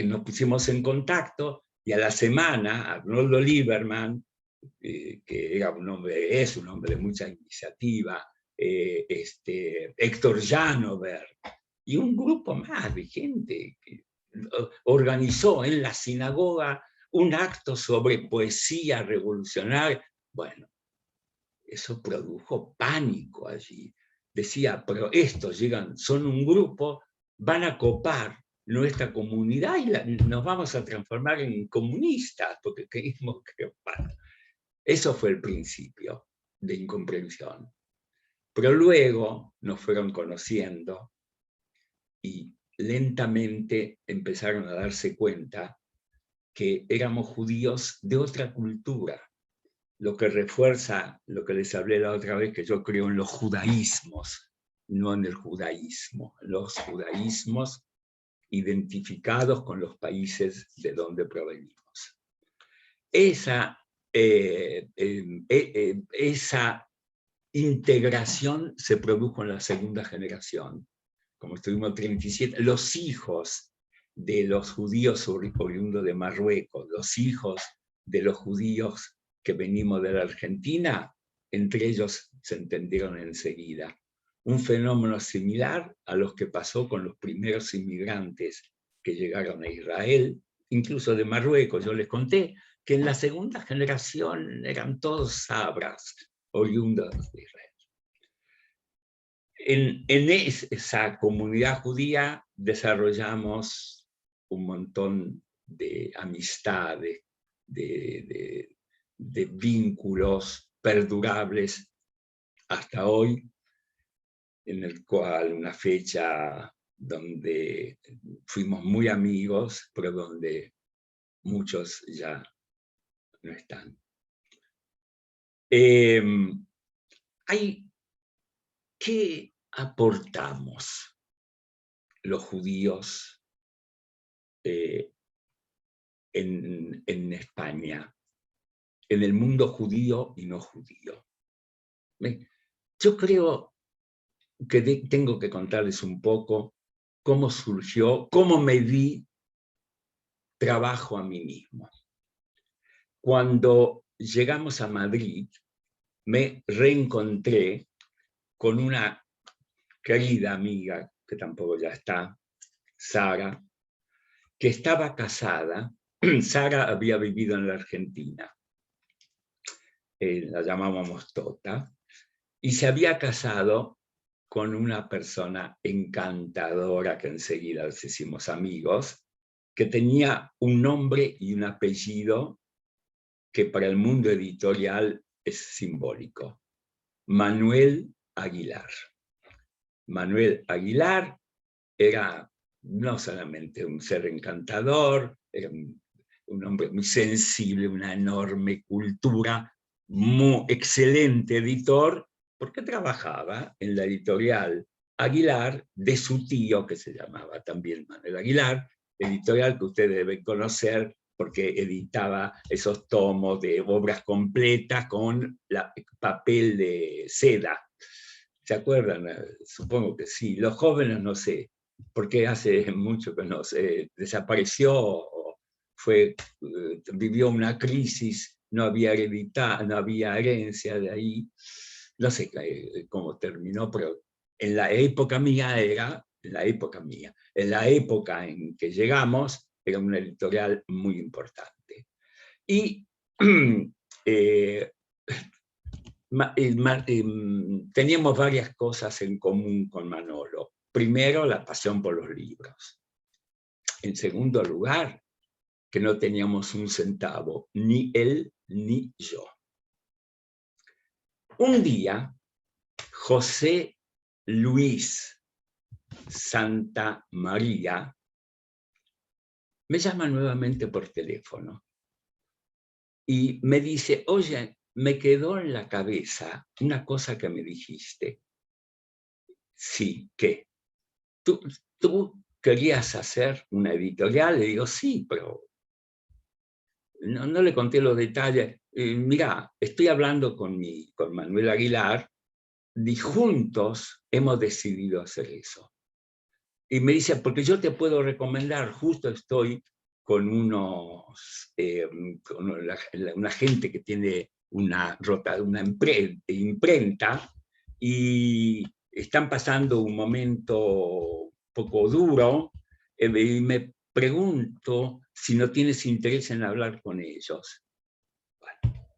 nos pusimos en contacto, y a la semana Arnoldo Lieberman, que era es un hombre de mucha iniciativa, Héctor Janover, y un grupo más de gente que organizó en la sinagoga un acto sobre poesía revolucionaria. Bueno, eso produjo pánico allí. Decía, pero estos llegan, son un grupo, van a copar nuestra comunidad y nos vamos a transformar en comunistas, porque queremos que... Bueno, eso fue el principio de incomprensión. Pero luego nos fueron conociendo y lentamente empezaron a darse cuenta que éramos judíos de otra cultura, lo que refuerza lo que les hablé la otra vez, que yo creo en los judaísmos, no en el judaísmo, los judaísmos identificados con los países de donde provenimos. Esa integración se produjo en la segunda generación. Como estuvimos 37, los hijos de los judíos oriundos de Marruecos, los hijos de los judíos que venimos de la Argentina, entre ellos se entendieron enseguida. Un fenómeno similar a los que pasó con los primeros inmigrantes que llegaron a Israel, incluso de Marruecos. Yo les conté que en la segunda generación eran todos sabras, oriundos de Israel. En esa comunidad judía desarrollamos un montón de amistades, de vínculos perdurables hasta hoy, en el cual una fecha donde fuimos muy amigos, pero donde muchos ya no están. ¿Qué aportamos los judíos en España, en el mundo judío y no judío? Yo creo que tengo que contarles un poco cómo surgió, cómo me di trabajo a mí mismo. Cuando llegamos a Madrid, me reencontré con una querida amiga, que tampoco ya está, Sara, que estaba casada. Sara había vivido en la Argentina, la llamábamos Tota, y se había casado con una persona encantadora, que enseguida nos hicimos amigos, que tenía un nombre y un apellido que para el mundo editorial es simbólico: Manuel Aguilar. Manuel Aguilar era no solamente un ser encantador, era un hombre muy sensible, una enorme cultura, muy excelente editor, porque trabajaba en la editorial Aguilar de su tío, que se llamaba también Manuel Aguilar, editorial que ustedes deben conocer porque editaba esos tomos de obras completas con papel de seda. ¿Se acuerdan? Supongo que sí. Los jóvenes no sé, porque hace mucho que no sé, desapareció, vivió una crisis, no había herencia de ahí, no sé cómo terminó, pero en la época mía en la época en que llegamos, era una editorial muy importante. Y teníamos varias cosas en común con Manolo. Primero, la pasión por los libros. En segundo lugar, que no teníamos un centavo, ni él ni yo. Un día, José Luis Santa María me llama nuevamente por teléfono y me dice: oye, me quedó en la cabeza una cosa que me dijiste. Sí, ¿qué? ¿Tú querías hacer una editorial? Le digo: sí, pero no le conté los detalles. Mirá, estoy hablando con Manuel Aguilar y juntos hemos decidido hacer eso. Y me dice: porque yo te puedo recomendar, justo estoy con una gente que tiene una imprenta y están pasando un momento poco duro, y me pregunto si no tienes interés en hablar con ellos. Bueno,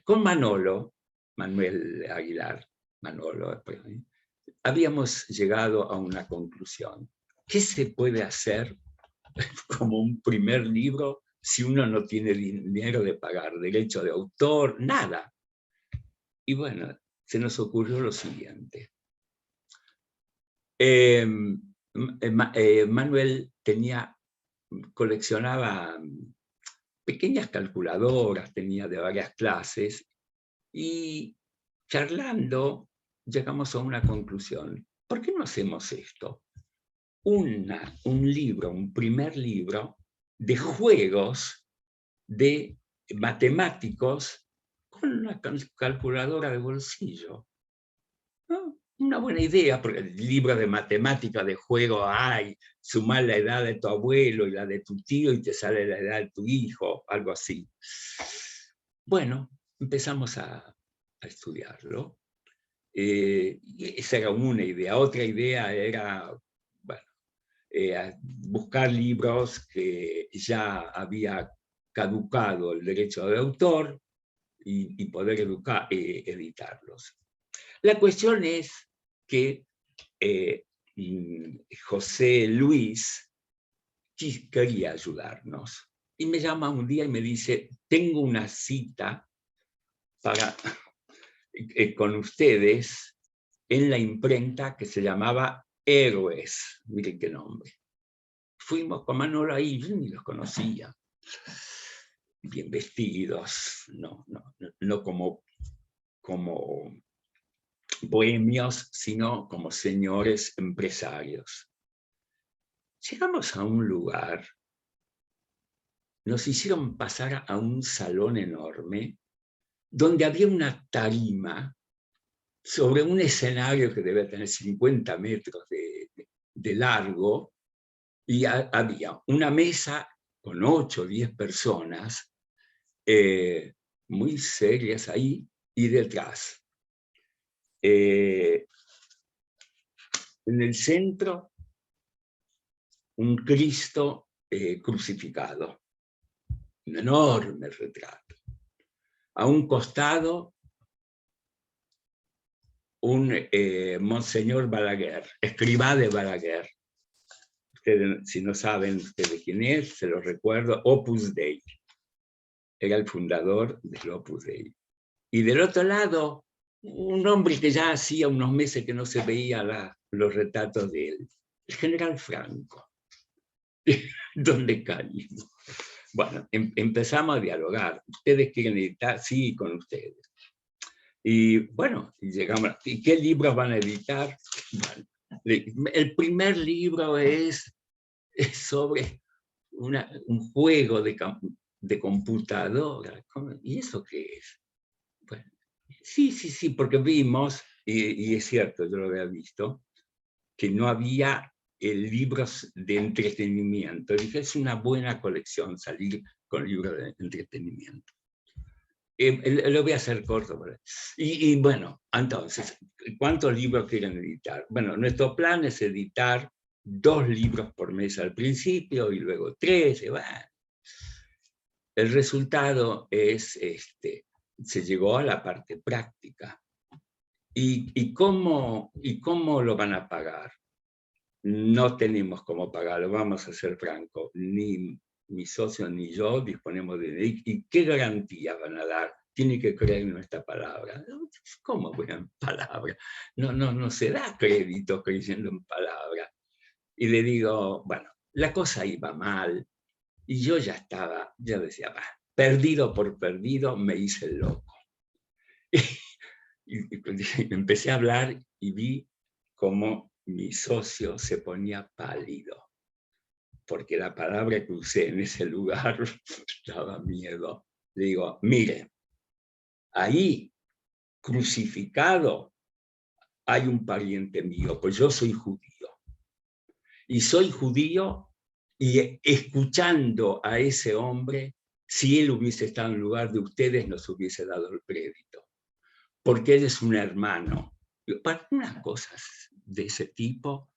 con Manuel Aguilar, habíamos llegado a una conclusión. ¿Qué se puede hacer como un primer libro si uno no tiene dinero de pagar derecho de autor? Nada. Y bueno, se nos ocurrió lo siguiente. Manuel coleccionaba pequeñas calculadoras, tenía de varias clases, y charlando llegamos a una conclusión. ¿Por qué no hacemos esto? Un primer libro de juegos de matemáticos con una calculadora de bolsillo. ¿No? Una buena idea, porque el libro de matemáticas de juego hay, sumar la edad de tu abuelo y la de tu tío y te sale la edad de tu hijo, algo así. Bueno, empezamos a estudiarlo. Esa era una idea. Otra idea era, bueno, buscar libros que ya había caducado el derecho de autor y poder editarlos. La cuestión es que José Luis quería ayudarnos. Y me llama un día y me dice, tengo una cita con ustedes en la imprenta que se llamaba Héroes. Miren qué nombre. Fuimos con Manolo ahí, yo ni los conocía. Bien vestidos, no como bohemios, sino como señores empresarios. Llegamos a un lugar, nos hicieron pasar a un salón enorme, donde había una tarima sobre un escenario que debe tener 50 metros de largo, y había una mesa con 8 o 10 personas, muy serias ahí, y detrás, en el centro, un Cristo crucificado, un enorme retrato. A un costado, un Monseñor Balaguer, escribá de Balaguer. Ustedes, si no saben ustedes quién es, se lo recuerdo, Opus Dei. Era el fundador del Opus Dei. Y del otro lado, un hombre que ya hacía unos meses que no se veía los retratos de él, el general Franco. ¿Dónde caímos? Bueno, empezamos a dialogar. ¿Ustedes quieren editar? Sí, con ustedes. Y bueno, llegamos. ¿Y qué libros van a editar? Bueno, el primer libro es sobre un juego de computadora. ¿Y eso qué es? Bueno, sí, porque vimos, y es cierto, yo lo había visto, que no había libros de entretenimiento. Dije, es una buena colección salir con libros de entretenimiento. Lo voy a hacer corto. Y bueno, entonces, ¿cuántos libros quieren editar? Bueno, nuestro plan es editar 2 libros por mes al principio y luego 3. Bueno. El resultado es, se llegó a la parte práctica. ¿Y cómo lo van a pagar? No tenemos cómo pagarlo, vamos a ser francos. Ni mi socio ni yo disponemos de... ¿Y qué garantía van a dar? Tiene que creer en nuestra palabra. ¿Cómo buena palabra? No se da crédito creyendo en palabra. Y le digo, bueno, la cosa iba mal. Y yo ya decía, bah, perdido por perdido, me hice el loco. Y empecé a hablar y vi cómo mi socio se ponía pálido, porque la palabra que usé en ese lugar daba miedo. Le digo, mire, ahí, crucificado, hay un pariente mío, pues yo soy judío. Y soy judío, y escuchando a ese hombre, si él hubiese estado en lugar de ustedes, nos hubiese dado el crédito. Porque él es un hermano. Para unas cosas de ese tipo,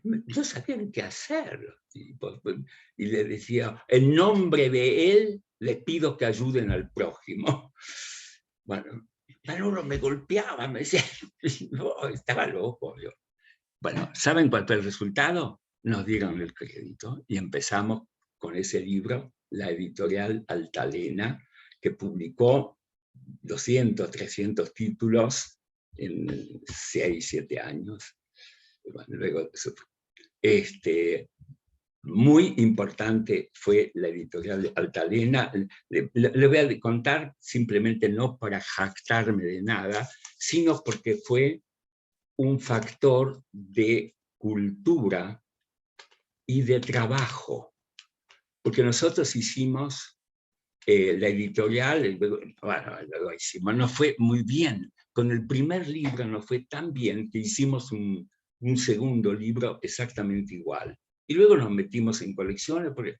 no sabían qué hacer. Y le decía, en nombre de él, le pido que ayuden al prójimo. Bueno, Manolo me golpeaba, me decía, no, estaba loco yo. Bueno, ¿saben cuál fue el resultado? Nos dieron el crédito y empezamos con ese libro, la editorial Altalena, que publicó 200, 300 títulos en 6, 7 años. Bueno, luego, muy importante fue la editorial Altalena. Le voy a contar simplemente no para jactarme de nada, sino porque fue un factor de cultura y de trabajo. Porque nosotros hicimos la editorial, luego hicimos, nos fue muy bien. Con el primer libro nos fue tan bien que hicimos un segundo libro exactamente igual. Y luego nos metimos en colecciones porque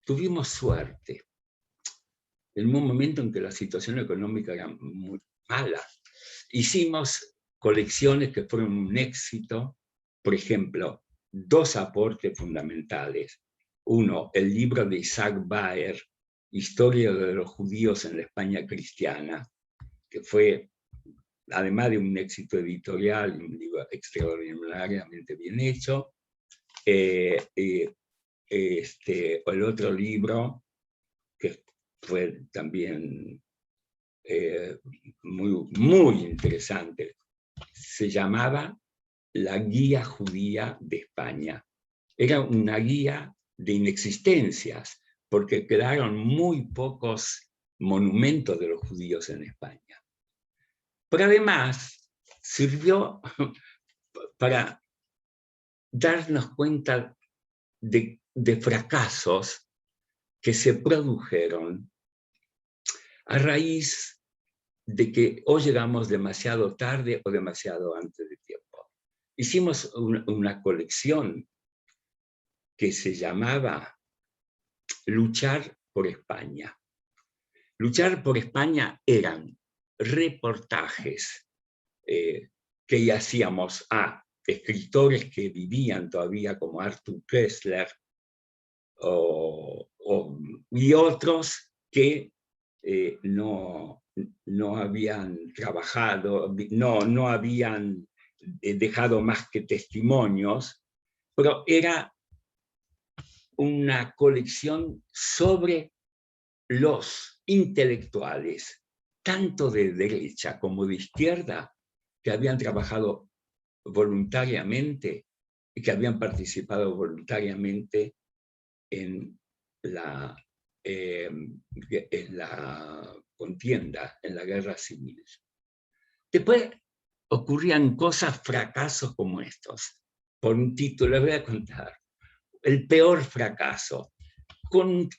tuvimos suerte. En un momento en que la situación económica era muy mala, hicimos colecciones que fueron un éxito. Por ejemplo, 2 aportes fundamentales. Uno, el libro de Isaac Baer, Historia de los judíos en la España cristiana, que fue además de un éxito editorial, un libro extraordinariamente bien hecho. El otro libro, que fue también muy interesante, se llamaba La Guía Judía de España. Era una guía de inexistencias, porque quedaron muy pocos monumentos de los judíos en España. Pero además sirvió para darnos cuenta de fracasos que se produjeron a raíz de que o llegamos demasiado tarde o demasiado antes de tiempo. Hicimos una colección que se llamaba Luchar por España. Luchar por España eran reportajes que hacíamos a escritores que vivían todavía, como Arthur Koestler, y otros que no habían trabajado, no habían dejado más que testimonios, pero era una colección sobre los intelectuales, tanto de derecha como de izquierda, que habían trabajado voluntariamente y que habían participado voluntariamente en la contienda, en la guerra civil. Después ocurrían cosas, fracasos como estos. Por un título, les voy a contar. El peor fracaso.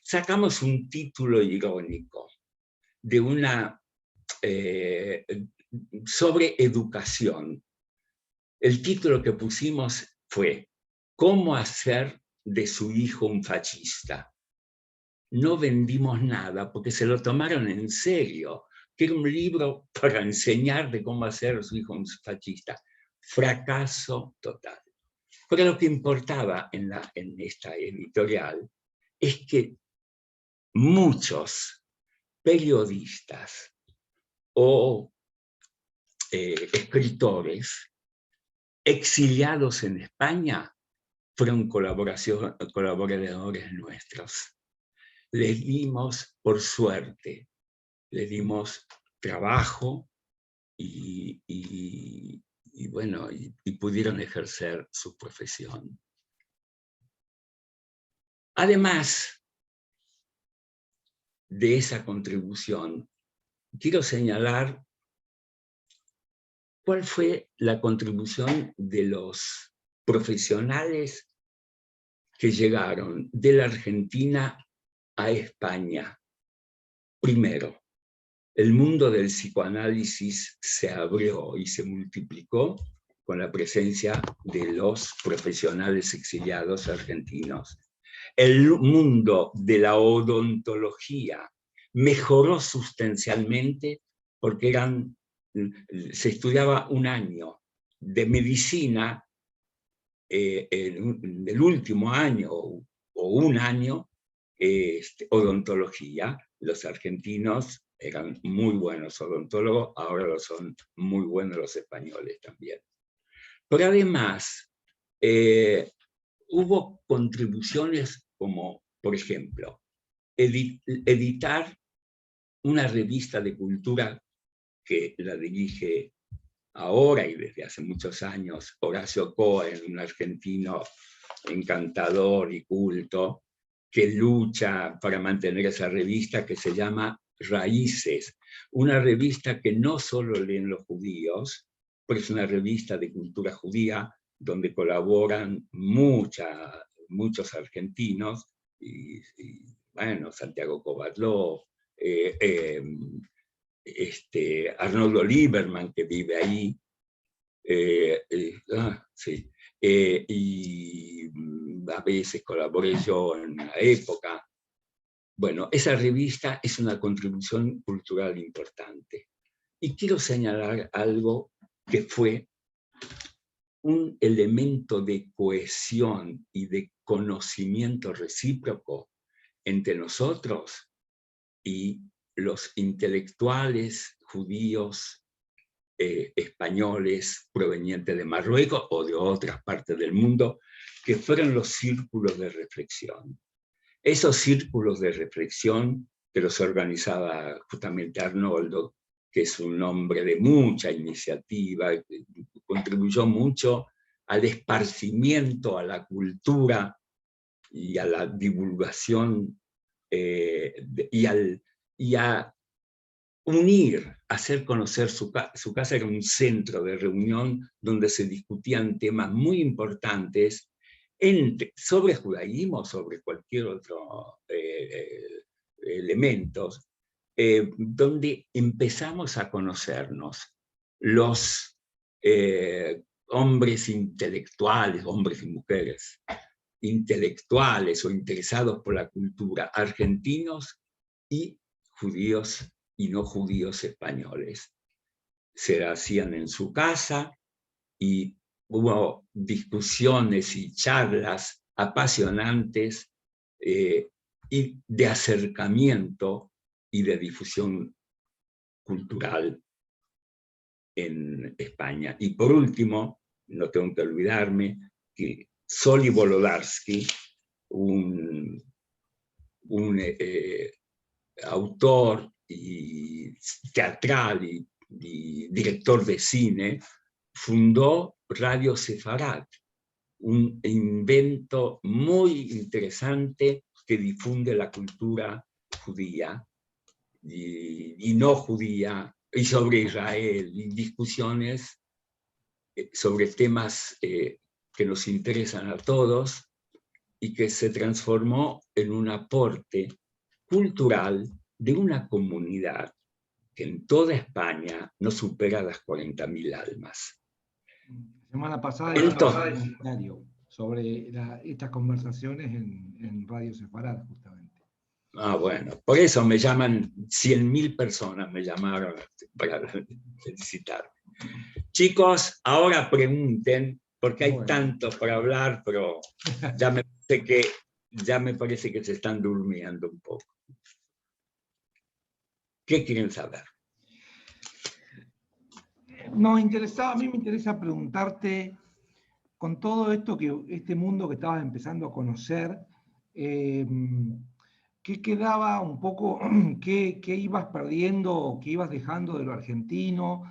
Sacamos un título irónico de una sobre educación. El título que pusimos fue ¿Cómo hacer de su hijo un fascista? No vendimos nada porque se lo tomaron en serio, que era un libro para enseñar de cómo hacer a su hijo un fascista. Fracaso total. Pero lo que importaba en esta editorial es que muchos periodistas o escritores exiliados en España fueron colaboradores nuestros. Les dimos, por suerte, les dimos trabajo y pudieron ejercer su profesión. Además de esa contribución, quiero señalar cuál fue la contribución de los profesionales que llegaron de la Argentina a España. Primero, el mundo del psicoanálisis se abrió y se multiplicó con la presencia de los profesionales exiliados argentinos. El mundo de la odontología mejoró sustancialmente porque se estudiaba un año de medicina, el último año o un año, odontología. Los argentinos eran muy buenos odontólogos, ahora lo son muy buenos los españoles también. Pero además, hubo contribuciones como, por ejemplo, editar una revista de cultura que la dirige ahora y desde hace muchos años Horacio Cohen, un argentino encantador y culto, que lucha para mantener esa revista que se llama Raíces, una revista que no solo leen los judíos, pero es una revista de cultura judía donde colaboran muchos argentinos, y bueno, Santiago Kovadlov, Arnoldo Lieberman, que vive ahí, sí, y a veces colaboré yo en una época. Bueno, esa revista es una contribución cultural importante. Y quiero señalar algo que fue un elemento de cohesión y de conocimiento recíproco entre nosotros y los intelectuales judíos españoles provenientes de Marruecos o de otras partes del mundo, que fueron los círculos de reflexión. Esos círculos de reflexión que los organizaba justamente Arnoldo, que es un hombre de mucha iniciativa, que contribuyó mucho al esparcimiento, a la cultura y a la divulgación y a unir, hacer conocer su casa. Era un centro de reunión donde se discutían temas muy importantes sobre judaísmo, sobre cualquier otro elemento, donde empezamos a conocernos los hombres intelectuales, hombres y mujeres, intelectuales o interesados por la cultura, argentinos y judíos y no judíos españoles. Se hacían en su casa y hubo discusiones y charlas apasionantes y de acercamiento y de difusión cultural en España. Y por último, no tengo que olvidarme que Zoli Volodarsky, un autor y teatral y director de cine, fundó Radio Sefarad, un invento muy interesante que difunde la cultura judía y no judía, y sobre Israel, y discusiones sobre temas que nos interesan a todos, y que se transformó en un aporte cultural de una comunidad que en toda España no supera las 40.000 almas. La semana pasada sobre estas conversaciones en Radio Sefarad, justamente. Ah, bueno, por eso me llaman, 100.000 personas me llamaron para felicitarme. Chicos, ahora pregunten, porque hay tanto para hablar, pero ya me parece que se están durmiendo un poco. ¿Qué quieren saber? A mí me interesa preguntarte, con todo esto, este mundo que estabas empezando a conocer, ¿qué quedaba un poco, qué ibas perdiendo, qué ibas dejando de lo argentino?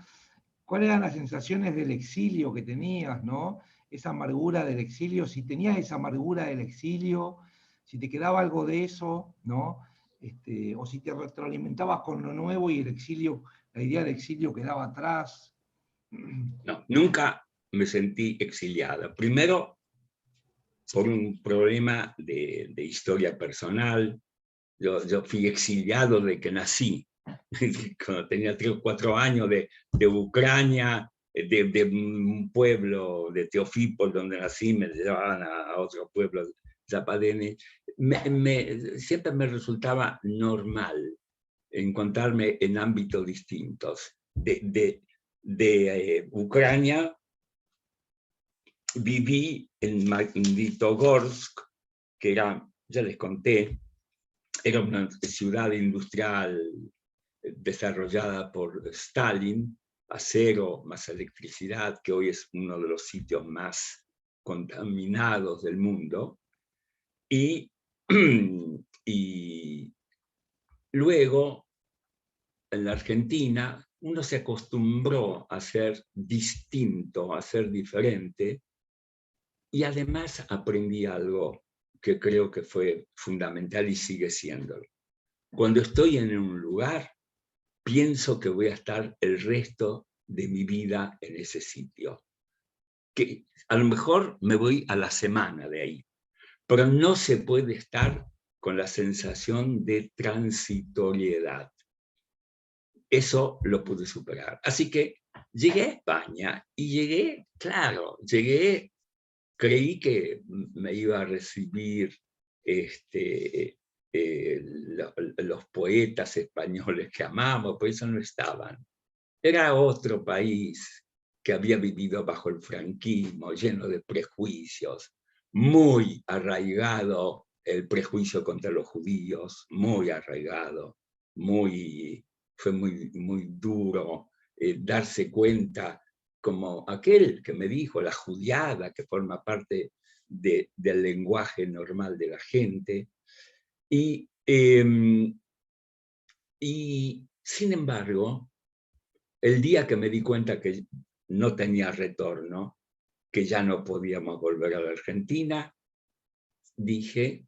¿Cuáles eran las sensaciones del exilio que tenías, ¿no? Esa amargura del exilio, si tenías esa amargura del exilio, si te quedaba algo de eso, ¿no? O si te retroalimentabas con lo nuevo y el exilio, la idea del exilio quedaba atrás. No, nunca me sentí exiliada. Primero, por un problema de historia personal. Yo fui exiliado de que nací. Cuando tenía 3 o 4 años de Ucrania, de un pueblo de Teofípol donde nací, me llevaban a otro pueblo, Zapadene. Siempre me resultaba normal encontrarme en ámbitos distintos. De Ucrania viví en Magnitogorsk, que era, ya les conté, era una ciudad industrial desarrollada por Stalin, acero más electricidad, que hoy es uno de los sitios más contaminados del mundo. Y luego, en la Argentina, uno se acostumbró a ser distinto, a ser diferente, y además aprendí algo que creo que fue fundamental y sigue siéndolo. Cuando estoy en un lugar, pienso que voy a estar el resto de mi vida en ese sitio. Que a lo mejor me voy a la semana de ahí, pero no se puede estar con la sensación de transitoriedad. Eso lo pude superar. Así que llegué a España y creí que me iba a recibir los poetas españoles que amamos, por eso no estaban. Era otro país que había vivido bajo el franquismo, lleno de prejuicios, muy arraigado el prejuicio contra los judíos, muy arraigado, fue muy duro darse cuenta, como aquel que me dijo, la judiada, que forma parte del lenguaje normal de la gente. Y sin embargo, el día que me di cuenta que no tenía retorno, que ya no podíamos volver a la Argentina, dije,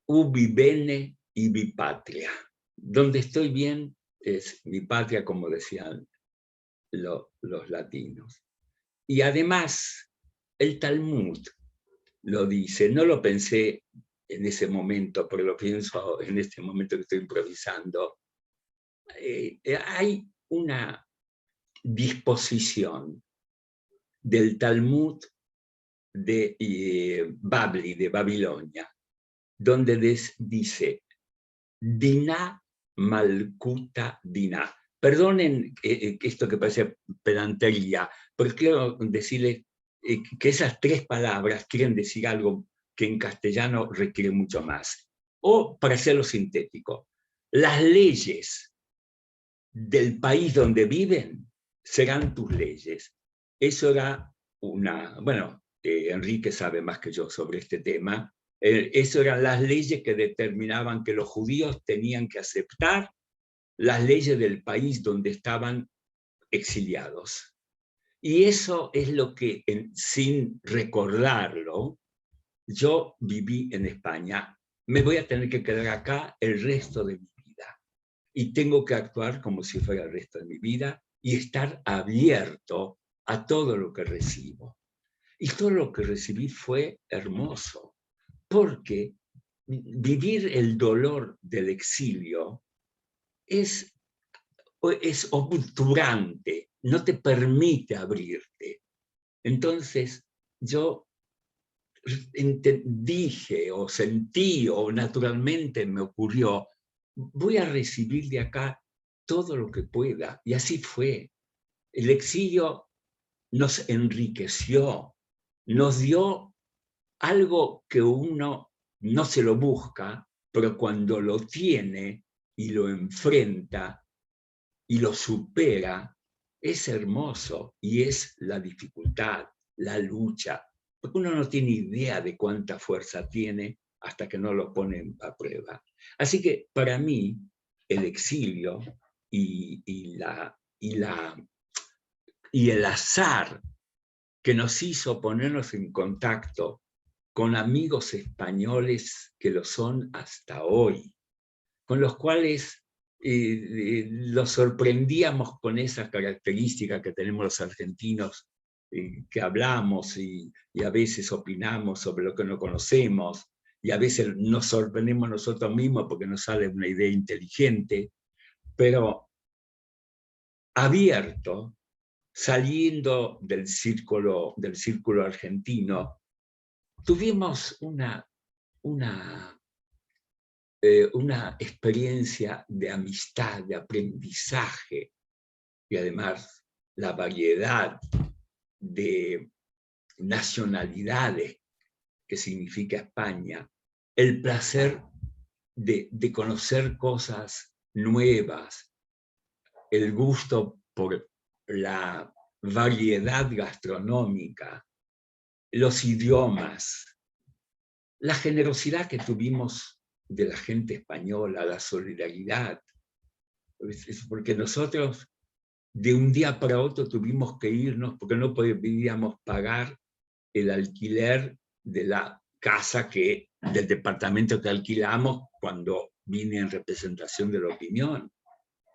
ubi bene ibi patria. Donde estoy bien es mi patria, como decían los latinos. Y además, el Talmud lo dice, no lo pensé en ese momento, pero lo pienso en este momento que estoy improvisando. Hay una disposición del Talmud de Babli, de Babilonia, donde dice, Diná Malkuta Diná. Perdonen esto que parece pedantería, pero quiero decirles que esas tres palabras quieren decir algo que en castellano requiere mucho más. O, para hacerlo sintético, las leyes del país donde viven serán tus leyes. Eso era bueno, Enrique sabe más que yo sobre este tema. Eso eran las leyes que determinaban que los judíos tenían que aceptar las leyes del país donde estaban exiliados. Y eso es lo que, sin recordarlo, yo viví en España. Me voy a tener que quedar acá el resto de mi vida. Y tengo que actuar como si fuera el resto de mi vida y estar abierto a todo lo que recibo. Y todo lo que recibí fue hermoso, porque vivir el dolor del exilio es obturante, no te permite abrirte. Entonces yo dije o sentí o naturalmente me ocurrió, voy a recibir de acá todo lo que pueda. Y así fue. El exilio nos enriqueció, nos dio algo que uno no se lo busca, pero cuando lo tiene y lo enfrenta y lo supera, es hermoso y es la dificultad, la lucha, porque uno no tiene idea de cuánta fuerza tiene hasta que no lo pone a prueba. Así que para mí el exilio y el azar que nos hizo ponernos en contacto con amigos españoles que lo son hasta hoy, con los cuales los sorprendíamos con esas características que tenemos los argentinos, que hablamos y a veces opinamos sobre lo que no conocemos, y a veces nos sorprendemos nosotros mismos porque nos sale una idea inteligente, pero abierto, saliendo del círculo argentino, tuvimos una experiencia de amistad, de aprendizaje, y además la variedad de nacionalidades que significa España, el placer de conocer cosas nuevas, el gusto por la variedad gastronómica, los idiomas, la generosidad que tuvimos de la gente española, la solidaridad, porque nosotros de un día para otro tuvimos que irnos porque no podíamos pagar el alquiler de la casa del departamento que alquilamos cuando vine en representación de la opinión.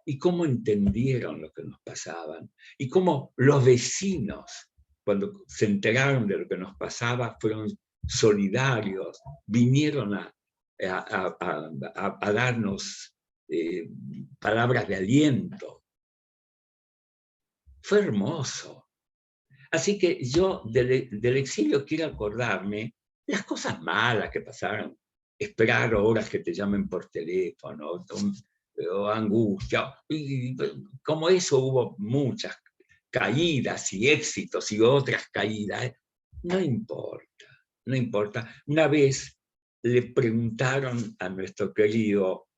Y cómo entendieron lo que nos pasaba. Y cómo los vecinos, cuando se enteraron de lo que nos pasaba, fueron solidarios, vinieron a darnos palabras de aliento. Fue hermoso. Así que yo del exilio quiero acordarme las cosas malas que pasaron. Esperar horas que te llamen por teléfono, o angustia. Y como eso hubo muchas caídas y éxitos y otras caídas. No importa, no importa. Una vez le preguntaron a nuestro querido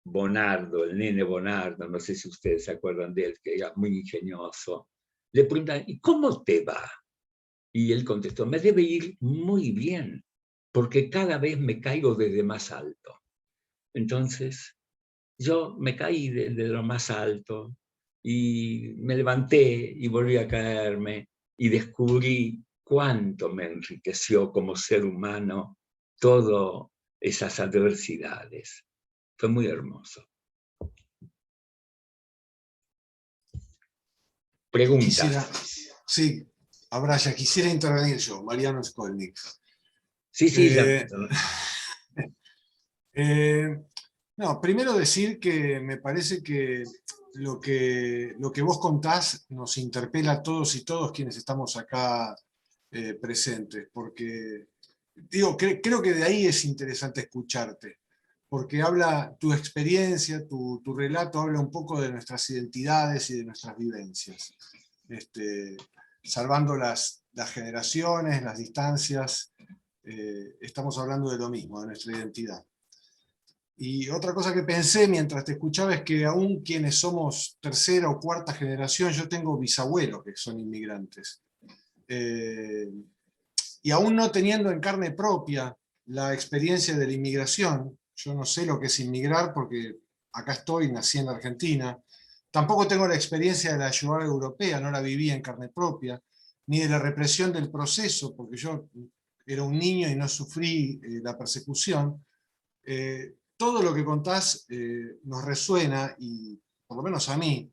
Bonardo, el nene Bonardo, no sé si ustedes se acuerdan de él, que era muy ingenioso, le preguntan, ¿y cómo te va? Y él contestó, me debe ir muy bien, porque cada vez me caigo desde más alto. Entonces, yo me caí de lo más alto y me levanté y volví a caerme y descubrí cuánto me enriqueció como ser humano todas esas adversidades. Fue muy hermoso. Quisiera, Preguntas. sí, Abraya, quisiera intervenir yo, Mariano Skolnik. Sí, sí, ya. Eh, no, primero decir que me parece que lo que vos contás nos interpela a todos y todos quienes estamos acá presentes, porque digo, creo que de ahí es interesante escucharte, porque habla tu experiencia, tu relato habla un poco de nuestras identidades y de nuestras vivencias. Salvando las generaciones, las distancias, estamos hablando de lo mismo, de nuestra identidad. Y otra cosa que pensé mientras te escuchaba es que aún quienes somos tercera o cuarta generación, yo tengo bisabuelos que son inmigrantes. Y aún no teniendo en carne propia la experiencia de la inmigración, yo no sé lo que es inmigrar porque acá estoy, nací en Argentina, tampoco tengo la experiencia de la ayuda europea, no la viví en carne propia, ni de la represión del proceso, porque yo era un niño y no sufrí la persecución. Todo lo que contás nos resuena, y por lo menos a mí,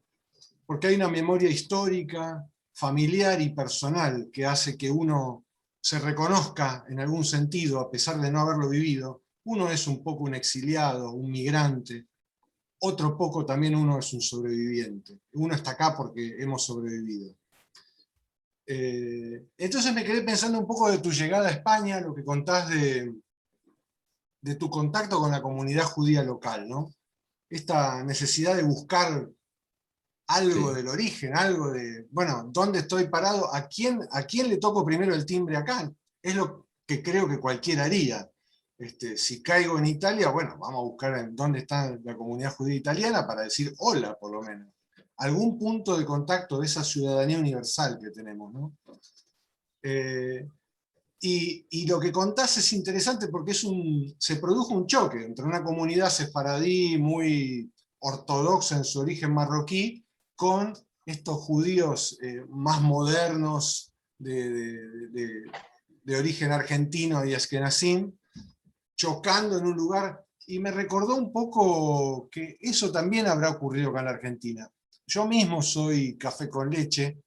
porque hay una memoria histórica, familiar y personal que hace que uno se reconozca en algún sentido, a pesar de no haberlo vivido. Uno es un poco un exiliado, un migrante, otro poco también uno es un sobreviviente. Uno está acá porque hemos sobrevivido. Entonces me quedé pensando un poco de tu llegada a España, lo que contás de tu contacto con la comunidad judía local, ¿no? Esta necesidad de buscar algo Sí. del origen, algo de, bueno, ¿dónde estoy parado? ¿A quién le toco primero el timbre acá? Es lo que creo que cualquiera haría. Si caigo en Italia, bueno, vamos a buscar en dónde está la comunidad judía italiana para decir hola, por lo menos. Algún punto de contacto de esa ciudadanía universal que tenemos, ¿no? Y lo que contás es interesante porque se produjo un choque entre una comunidad sefaradí muy ortodoxa en su origen marroquí con estos judíos más modernos de origen argentino y askenazim, chocando en un lugar, y me recordó un poco que eso también habrá ocurrido acá en la Argentina. Yo mismo soy café con leche,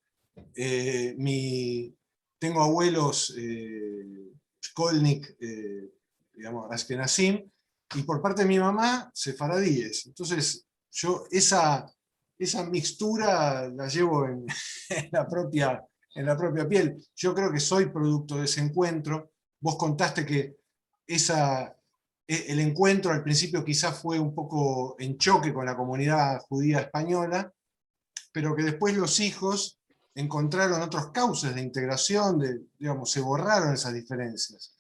tengo abuelos Skolnik, digamos, Ashkenazim, y por parte de mi mamá, sefaradíes. Entonces, yo esa mixtura la llevo en la propia piel. Yo creo que soy producto de ese encuentro. Vos contaste que el encuentro al principio quizás fue un poco en choque con la comunidad judía española, pero que después los hijos encontraron otros cauces de integración, digamos, se borraron esas diferencias.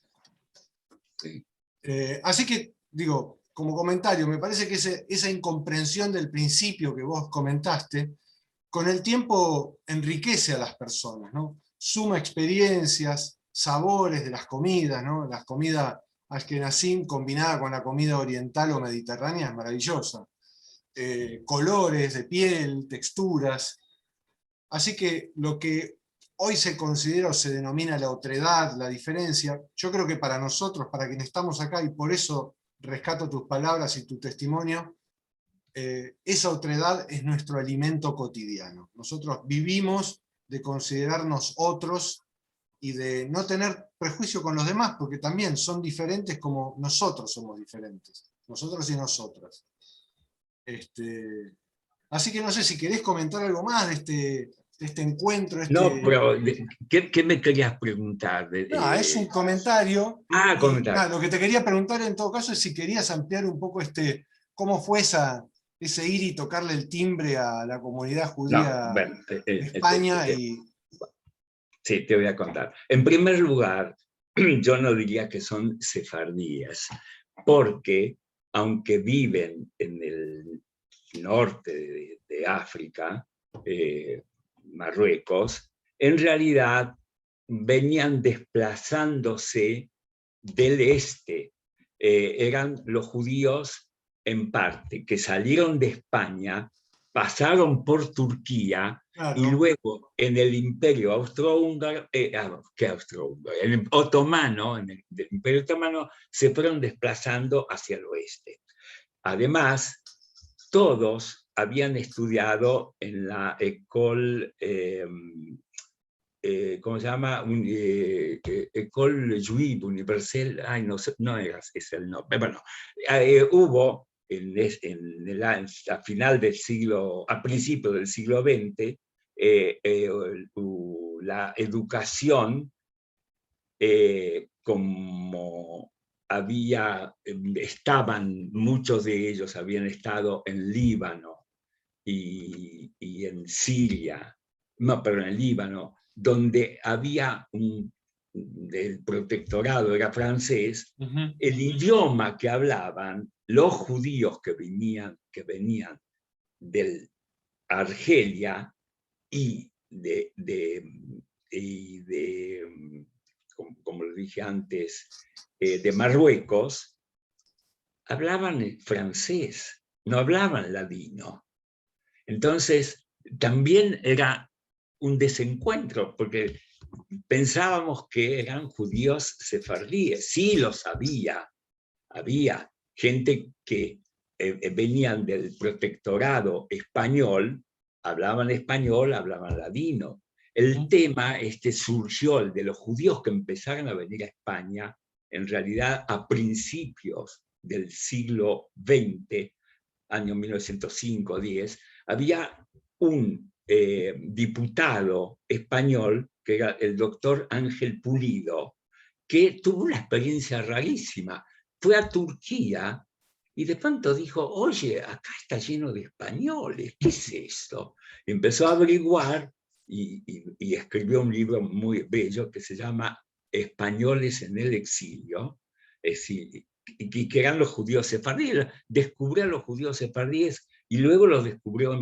Sí. Así que, digo, como comentario, me parece que esa incomprensión del principio que vos comentaste, con el tiempo enriquece a las personas, ¿no? Suma experiencias, sabores de las comidas, ¿no? Las comidas ashkenazim combinada con la comida oriental o mediterránea es maravillosa. Colores de piel, texturas. Así que lo que hoy se considera o se denomina la otredad, la diferencia, yo creo que para nosotros, para quienes estamos acá, y por eso rescato tus palabras y tu testimonio, esa otredad es nuestro alimento cotidiano. Nosotros vivimos de considerarnos otros y de no tener prejuicio con los demás, porque también son diferentes como nosotros somos diferentes, nosotros y nosotras. Así que no sé si querés comentar algo más de este encuentro. No, pero ¿qué me querías preguntar? No, es un comentario. Y Comentar. nada, lo que te quería preguntar en todo caso es si querías ampliar un poco cómo fue ese ir y tocarle el timbre a la comunidad No, judía bueno, de España. Sí, te voy a contar. En primer lugar, yo no diría que son sefardíes, porque aunque viven en el norte de África, Marruecos, en realidad venían desplazándose del este. Eran los judíos en parte que salieron de España, pasaron por Turquía, claro, y luego en el imperio austrohúngaro, el otomano, en el imperio otomano, se fueron desplazando hacia el oeste. Además, todos habían estudiado en la École, ¿cómo se llama? École Juive Universelle, ay, no, no es el nombre. Bueno, hubo a final del siglo, a principios del siglo XX, la educación, como muchos de ellos habían estado en Líbano y en Siria, no, pero en el Líbano, donde había el protectorado era francés, el idioma que hablaban los judíos que venían de Argelia y como lo dije antes, de Marruecos, hablaban francés, no hablaban ladino. Entonces, también era un desencuentro, porque pensábamos que eran judíos sefardíes. Sí los había. Había gente que venían del protectorado español, hablaban ladino. El tema surgió, el de los judíos que empezaron a venir a España, en realidad a principios del siglo XX, año 1905-10, había un diputado español, que era el doctor Ángel Pulido, que tuvo una experiencia rarísima. Fue a Turquía y de pronto dijo, oye, acá está lleno de españoles, ¿qué es esto? Empezó a averiguar y escribió un libro muy bello que se llama Españoles en el exilio, es decir, y que eran los judíos sefardíes. Descubrió a los judíos sefardíes y luego los descubrió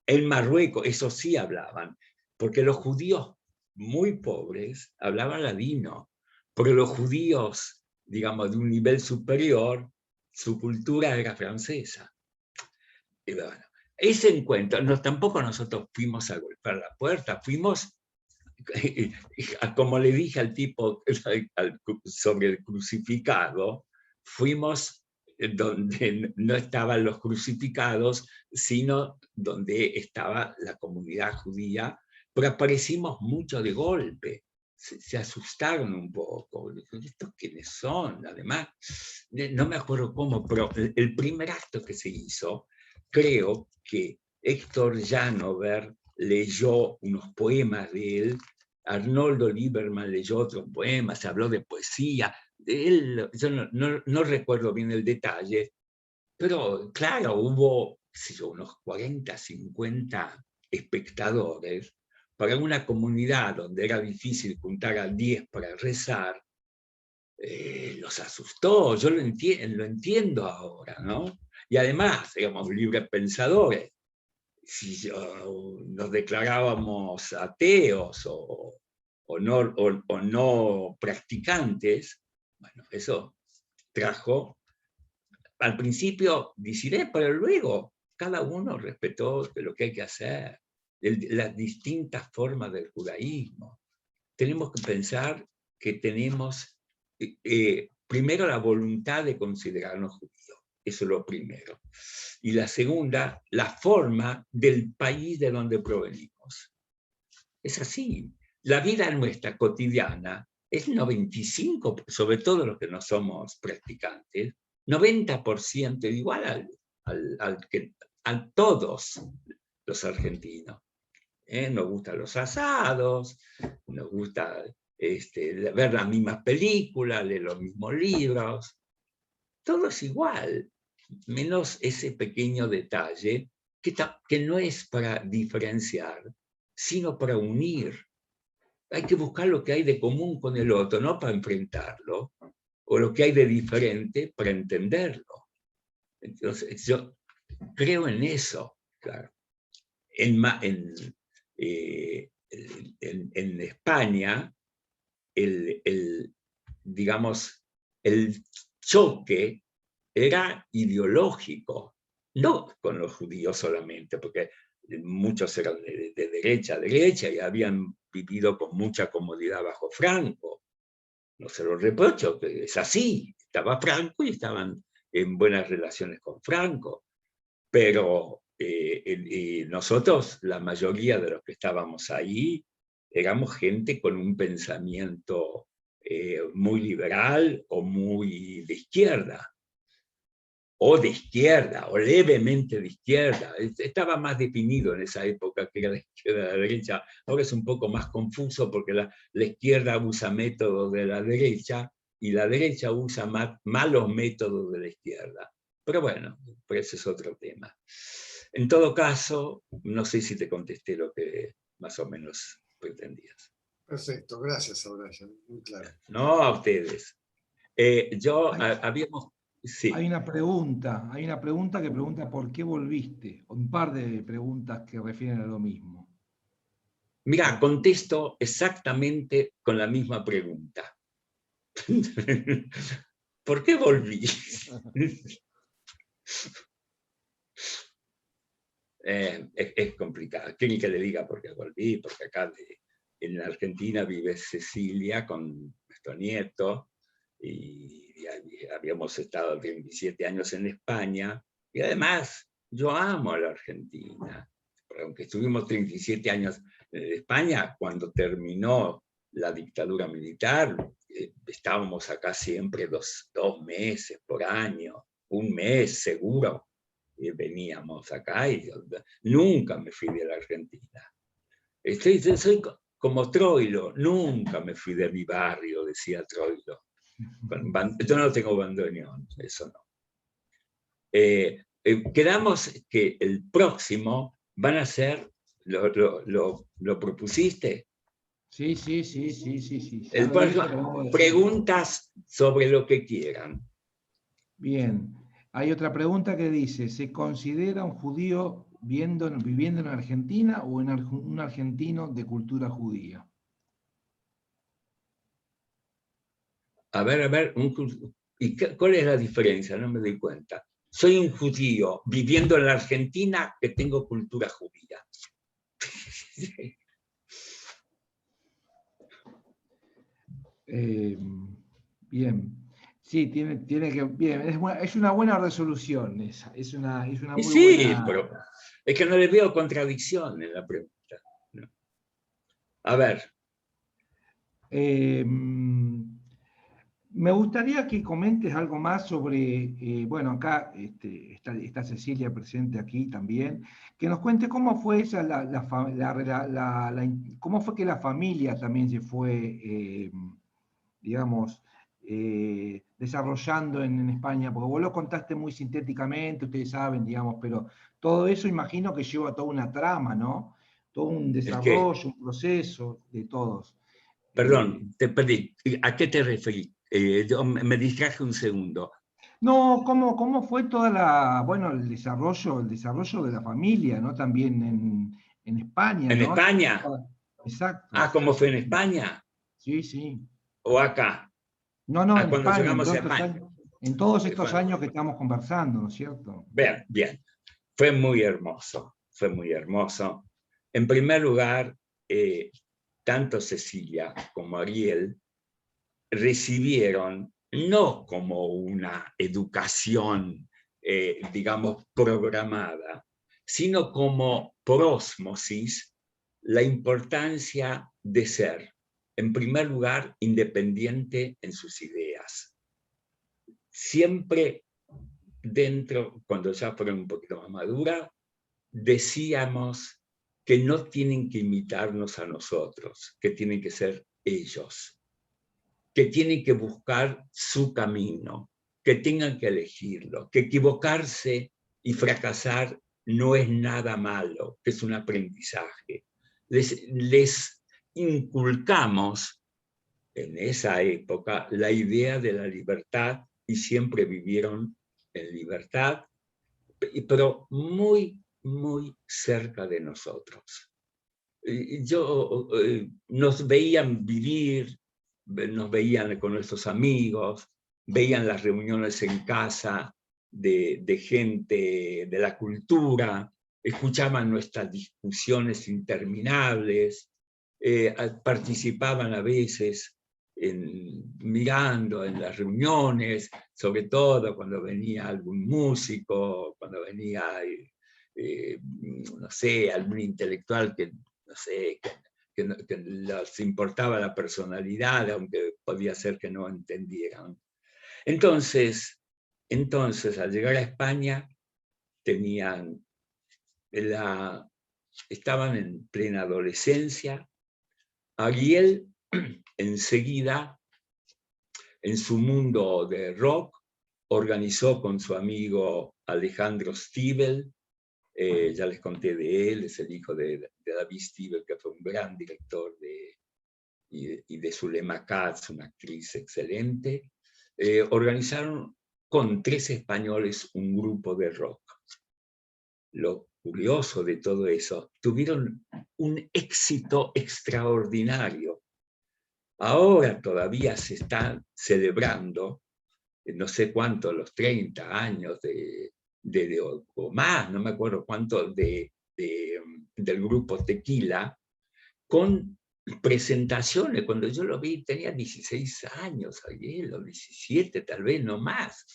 en Marruecos, eso sí hablaban, porque los judíos muy pobres hablaban ladino, porque los judíos, digamos, de un nivel superior, su cultura era francesa. Y bueno, ese encuentro, tampoco nosotros fuimos a golpear la puerta, fuimos, como le dije al tipo sobre el crucificado, fuimos donde no estaban los crucificados, sino donde estaba la comunidad judía, pero aparecimos mucho de golpe. Se asustaron un poco. ¿Estos quiénes son? Además, no me acuerdo cómo, pero el primer acto que se hizo, creo que Héctor Janover leyó unos poemas de él, Arnoldo Lieberman leyó otros poemas, se habló de poesía. Él, yo no recuerdo bien el detalle, pero claro, hubo unos 40, 50 espectadores. Para una comunidad donde era difícil juntar a 10 para rezar, los asustó. Yo lo entiendo ahora, ¿no? Y además, éramos libres pensadores. Si nos declarábamos ateos o no practicantes, bueno, eso trajo al principio disidencia, pero luego cada uno respetó lo que hay que hacer, las distintas formas del judaísmo. Tenemos que pensar que tenemos primero la voluntad de considerarnos judíos, eso es lo primero. Y la segunda, la forma del país de donde provenimos. Es así. La vida nuestra cotidiana es 95%, sobre todo los que no somos practicantes, 90% igual a todos los argentinos. Nos gustan los asados, nos gusta ver las mismas películas, leer los mismos libros. Todo es igual, menos ese pequeño detalle que no es para diferenciar, sino para unir. Hay que buscar lo que hay de común con el otro, no para enfrentarlo, o lo que hay de diferente para entenderlo. Entonces, yo creo en eso, claro. En España, digamos, el choque era ideológico, no con los judíos solamente, porque muchos eran de derecha a derecha y habían vivido con mucha comodidad bajo Franco. No se lo reprocho, es así. Estaba Franco y estaban en buenas relaciones con Franco. Pero nosotros, la mayoría de los que estábamos ahí, éramos gente con un pensamiento muy liberal o muy de izquierda, o levemente de izquierda. Estaba más definido en esa época que era la izquierda y la derecha. Ahora es un poco más confuso porque la izquierda usa métodos de la derecha y la derecha usa malos métodos de la izquierda. Pero bueno, pues ese es otro tema. En todo caso, no sé si te contesté lo que más o menos pretendías. Perfecto, gracias, Aurelio, muy claro. No a ustedes. Habíamos... Sí. Hay una pregunta que pregunta por qué volviste. Un par de preguntas que refieren a lo mismo. Mira, contesto exactamente con la misma pregunta. ¿Por qué volví? Es complicado. ¿Quieren que le diga por qué volví? Porque acá en la Argentina vive Cecilia con nuestro nieto y habíamos estado 27 años en España y además yo amo a la Argentina. Aunque estuvimos 37 años en España, cuando terminó la dictadura militar, estábamos acá siempre dos meses por año, un mes seguro. Veníamos acá y yo nunca me fui de la Argentina. Soy como Troilo, nunca me fui de mi barrio, decía Troilo. Yo no tengo bandoneón, eso no. Quedamos que el próximo van a ser, ¿lo propusiste? Sí. El próximo, preguntas sobre lo que quieran. Bien. Hay otra pregunta que dice, ¿se considera un judío viviendo en Argentina o un argentino de cultura judía? A ver, ¿y cuál es la diferencia? No me doy cuenta. Soy un judío viviendo en la Argentina que tengo cultura judía. Bien. Sí, tiene que... Bien, es una buena resolución esa. Es una muy sí, buena... pero es que no le veo contradicción en la pregunta. ¿No? A ver. Me gustaría que comentes algo más sobre, bueno, acá está Cecilia presente aquí también, que nos cuente cómo fue esa, cómo fue que la familia también se fue, digamos, desarrollando en España, porque vos lo contaste muy sintéticamente, ustedes saben, digamos, pero todo eso imagino que lleva toda una trama, ¿no? Todo un desarrollo, un proceso de todos. Perdón, te perdí. ¿A qué te referí? Yo me distraje un segundo. No, ¿cómo fue bueno, el desarrollo de la familia, ¿no? También en España, ¿En ¿no? España? Exacto. Ah, ¿cómo fue en España? Sí. ¿O acá? No, en Cuando España, llegamos a España. en todos estos años que estamos conversando, ¿no es cierto? Bien. Fue muy hermoso, fue muy hermoso. En primer lugar, tanto Cecilia como Ariel recibieron no como una educación, digamos, programada, sino como por ósmosis, la importancia de ser, en primer lugar, independiente en sus ideas. Siempre dentro, cuando ya fueron un poquito más maduras, decíamos que no tienen que imitarnos a nosotros, que tienen que ser ellos, que tienen que buscar su camino, que tengan que elegirlo, que equivocarse y fracasar no es nada malo, que es un aprendizaje. Les inculcamos en esa época la idea de la libertad y siempre vivieron en libertad pero muy, muy cerca de nosotros. Nos veían vivir, nos veían con nuestros amigos, veían las reuniones en casa de gente de la cultura, escuchaban nuestras discusiones interminables, participaban a veces mirando en las reuniones, sobre todo cuando venía algún músico, cuando venía, no sé, algún intelectual que, no sé, que les importaba la personalidad, aunque podía ser que no entendieran. Entonces, al llegar a España, estaban en plena adolescencia. Ariel enseguida, en su mundo de rock, organizó con su amigo Alejandro Stivel, ya les conté de él, es el hijo de David Stivel, que fue un gran director y de Zulema Katz, una actriz excelente. Organizaron con 3 españoles un grupo de rock. Lo curioso de todo eso, tuvieron un éxito extraordinario. Ahora todavía se están celebrando, no sé cuánto, los 30 años o más, no me acuerdo cuánto, del grupo Tequila, con presentaciones. Cuando yo lo vi tenía 16 años, ayer, o 17 tal vez, no más.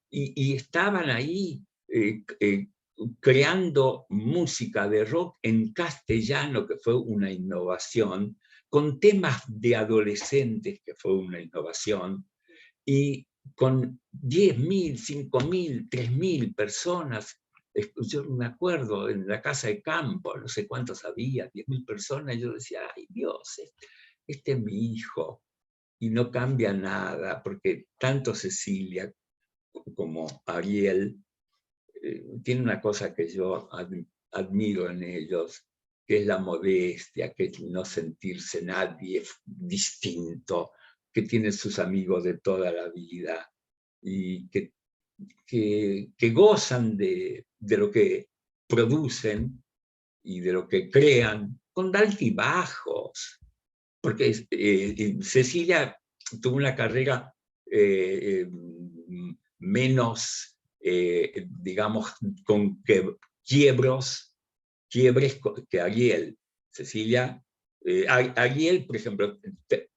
Y estaban ahí creando música de rock en castellano, que fue una innovación, con temas de adolescentes, que fue una innovación, y con 10.000, 5.000, 3.000 personas. Yo me acuerdo en la casa de campo, no sé cuántos había, 10.000 personas, y yo decía, ay Dios, este es mi hijo, y no cambia nada, porque tanto Cecilia como Ariel tienen una cosa que yo admiro en ellos, que es la modestia, que es no sentirse nadie distinto, que tienen sus amigos de toda la vida, y que gozan de lo que producen y de lo que crean, con altibajos. Porque Cecilia tuvo una carrera menos, digamos, con quiebres que Ariel. Cecilia, Ariel, por ejemplo,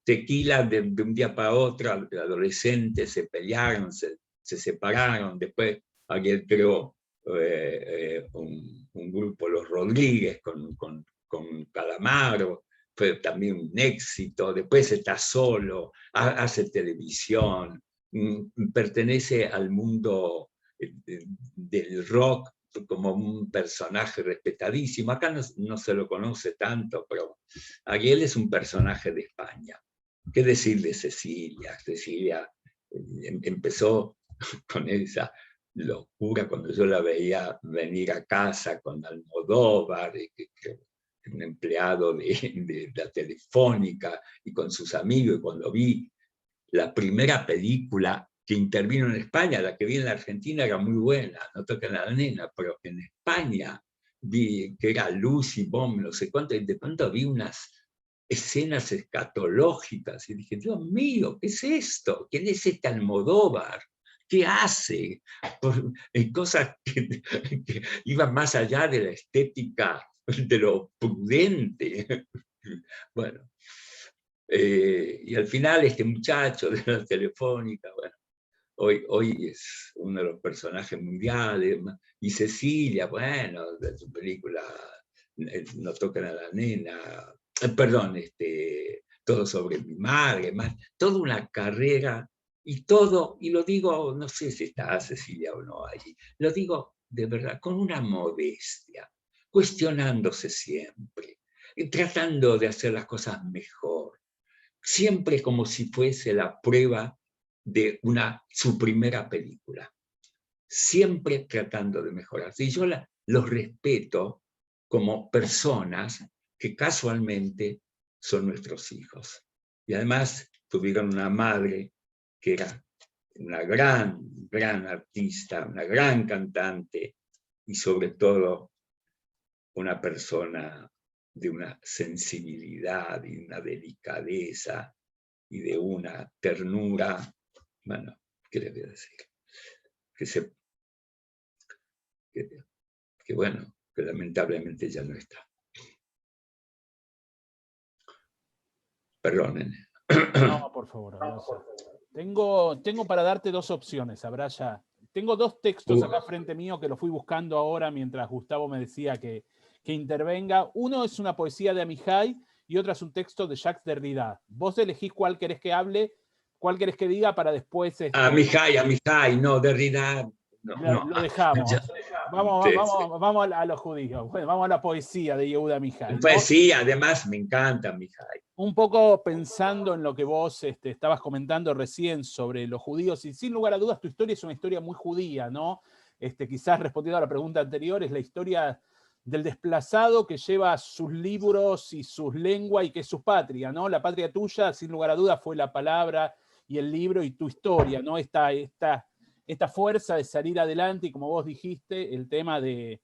Tequila de un día para otro, adolescentes se pelearon, se separaron, después Ariel creó un grupo, Los Rodríguez, con Calamaro, fue también un éxito, después está solo, hace televisión, pertenece al mundo del rock como un personaje respetadísimo. Acá no se lo conoce tanto, pero Ariel es un personaje de España. ¿Qué decir de Cecilia? Cecilia empezó con esa locura cuando yo la veía venir a casa con Almodóvar, un empleado de la Telefónica, y con sus amigos, y cuando vi la primera película que intervino en España, la que vi en la Argentina era muy buena, No toquen a la nena, pero en España vi que era Lucy Bomb, no sé cuánto, y de pronto vi unas escenas escatológicas, y dije, Dios mío, ¿qué es esto? ¿Quién es este Almodóvar? ¿Qué hace? Cosas que iban más allá de la estética, de lo prudente. Bueno, y al final este muchacho de la Telefónica, bueno, hoy es uno de los personajes mundiales, y Cecilia, bueno, de su película No tocan a la nena, perdón, Todo sobre mi madre, toda una carrera, y todo, y lo digo, no sé si está Cecilia o no allí, lo digo de verdad, con una modestia, cuestionándose siempre, tratando de hacer las cosas mejor, siempre como si fuese la prueba de su primera película, siempre tratando de mejorarse. Y yo los respeto como personas que casualmente son nuestros hijos. Y además tuvieron una madre que era una gran artista, una gran cantante, y sobre todo una persona de una sensibilidad y una delicadeza y de una ternura, bueno, ¿qué le voy a decir? Que bueno, que lamentablemente ya no está. Perdonen. No, por favor, Abraya. Tengo para darte dos opciones, Abraya. Tengo dos textos acá frente mío que los fui buscando ahora mientras Gustavo me decía que intervenga. Uno es una poesía de Amijay y otro es un texto de Jacques Derrida. Vos elegís cuál querés que hable, cuál querés que diga para después... Amijay, no, Derrida, no. Lo dejamos. Vamos a los judíos. Bueno, vamos a la poesía de Yehuda Amijay, ¿no? Pues sí, además me encanta Amijay. Un poco pensando en lo que vos estabas comentando recién sobre los judíos, y sin lugar a dudas tu historia es una historia muy judía, ¿no? Quizás respondiendo a la pregunta anterior, es la historia del desplazado que lleva sus libros y sus lenguas y que es su patria, ¿no? La patria tuya, sin lugar a dudas, fue la palabra y el libro y tu historia, ¿no? Esta fuerza de salir adelante y como vos dijiste, el tema de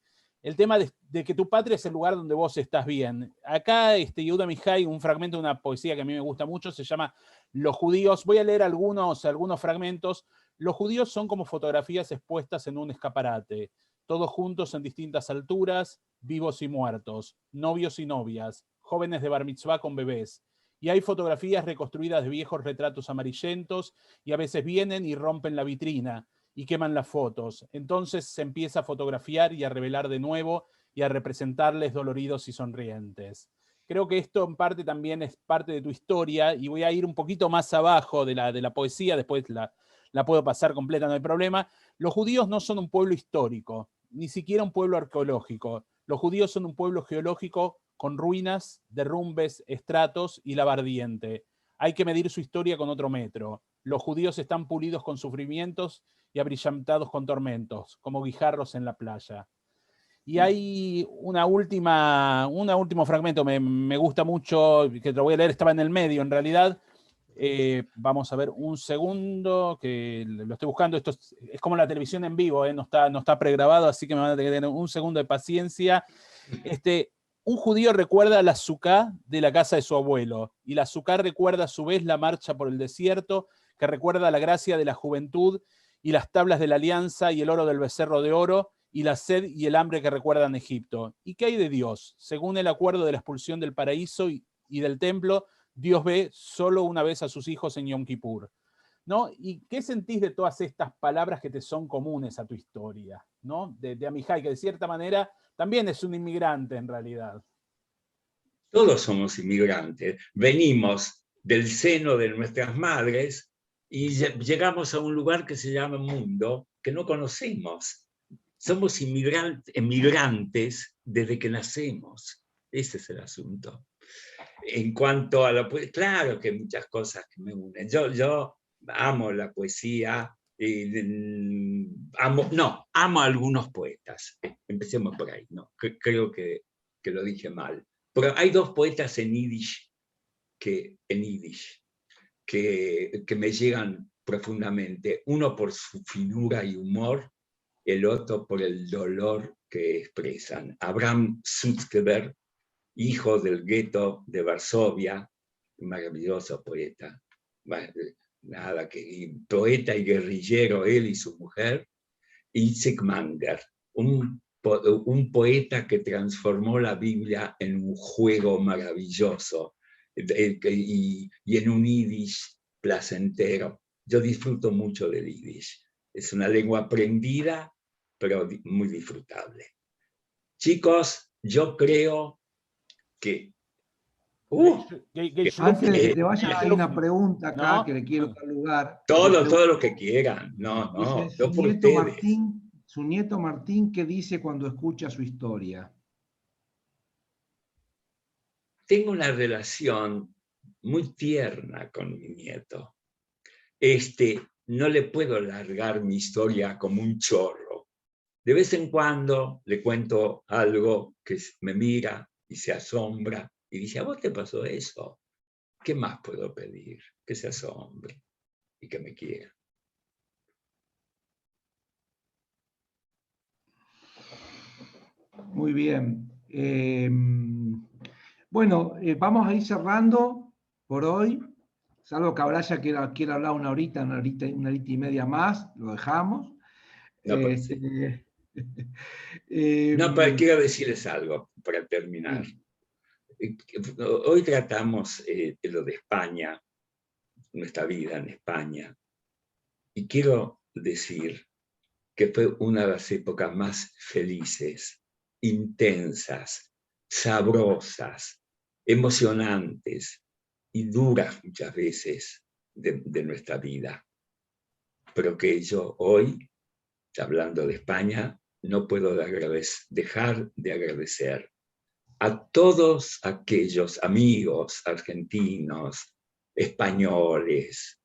que tu patria es el lugar donde vos estás bien. Acá, Yehuda Amijay, un fragmento de una poesía que a mí me gusta mucho, se llama Los judíos. Voy a leer algunos fragmentos. Los judíos son como fotografías expuestas en un escaparate, todos juntos en distintas alturas, vivos y muertos, novios y novias, jóvenes de bar mitzvah con bebés. Y hay fotografías reconstruidas de viejos retratos amarillentos y a veces vienen y rompen la vitrina y queman las fotos. Entonces se empieza a fotografiar y a revelar de nuevo y a representarles doloridos y sonrientes. Creo que esto en parte también es parte de tu historia y voy a ir un poquito más abajo de la poesía, después la puedo pasar completa, no hay problema. Los judíos no son un pueblo histórico, ni siquiera un pueblo arqueológico. Los judíos son un pueblo geológico con ruinas, derrumbes, estratos y lava ardiente. Hay que medir su historia con otro metro. Los judíos están pulidos con sufrimientos y abrillantados con tormentos, como guijarros en la playa. Y hay un último fragmento, me gusta mucho, que te lo voy a leer, estaba en el medio en realidad. Vamos a ver un segundo, que lo estoy buscando. Esto es como la televisión en vivo, no está pregrabado, así que me van a tener un segundo de paciencia. Un judío recuerda la Sukkah de la casa de su abuelo, y la Sukkah recuerda a su vez la marcha por el desierto, que recuerda la gracia de la juventud y las tablas de la alianza y el oro del becerro de oro y la sed y el hambre que recuerdan Egipto. ¿Y qué hay de Dios? Según el acuerdo de la expulsión del paraíso y del templo, Dios ve solo una vez a sus hijos en Yom Kippur, ¿no? ¿Y qué sentís de todas estas palabras que te son comunes a tu historia, ¿no? De Amijay, que de cierta manera también es un inmigrante en realidad. Todos somos inmigrantes, venimos del seno de nuestras madres y llegamos a un lugar que se llama mundo, que no conocemos. Somos emigrantes desde que nacemos. Ese es el asunto. En cuanto a la poesía, claro que hay muchas cosas que me unen. Yo amo la poesía, amo a algunos poetas. Empecemos por ahí, ¿no? Creo que lo dije mal. Pero hay dos poetas en yiddish que me llegan profundamente. Uno por su finura y humor, el otro por el dolor que expresan. Abraham Sutzkever, hijo del gueto de Varsovia, un maravilloso poeta, poeta y guerrillero, él y su mujer, y Isaac Manger, un poeta que transformó la Biblia en un juego maravilloso y en un yiddish placentero. Yo disfruto mucho del yiddish. Es una lengua aprendida, pero muy disfrutable. Chicos, yo creo que... Antes de que te vayas, hay una pregunta acá, ¿no?, que le quiero dar lugar. Todo lo que quieran. No, yo por ustedes. Su nieto Martín, ¿qué dice cuando escucha su historia? Tengo una relación muy tierna con mi nieto. No le puedo largar mi historia como un chorro. De vez en cuando le cuento algo que me mira y se asombra y dice: ¿a vos te pasó eso? ¿Qué más puedo pedir? Que se asombre y que me quiera. Muy bien. Bueno, vamos a ir cerrando por hoy, salvo que Abraya quiera hablar una horita y media más, lo dejamos. No, pues sí. Eh, No, pero quiero decirles algo para terminar. sí. Hoy tratamos lo de España, nuestra vida en España, y quiero decir que fue una de las épocas más felices, intensas, sabrosas, emocionantes y duras muchas veces de nuestra vida. Pero que yo hoy, hablando de España, no puedo dejar de agradecer a todos aquellos amigos argentinos, españoles,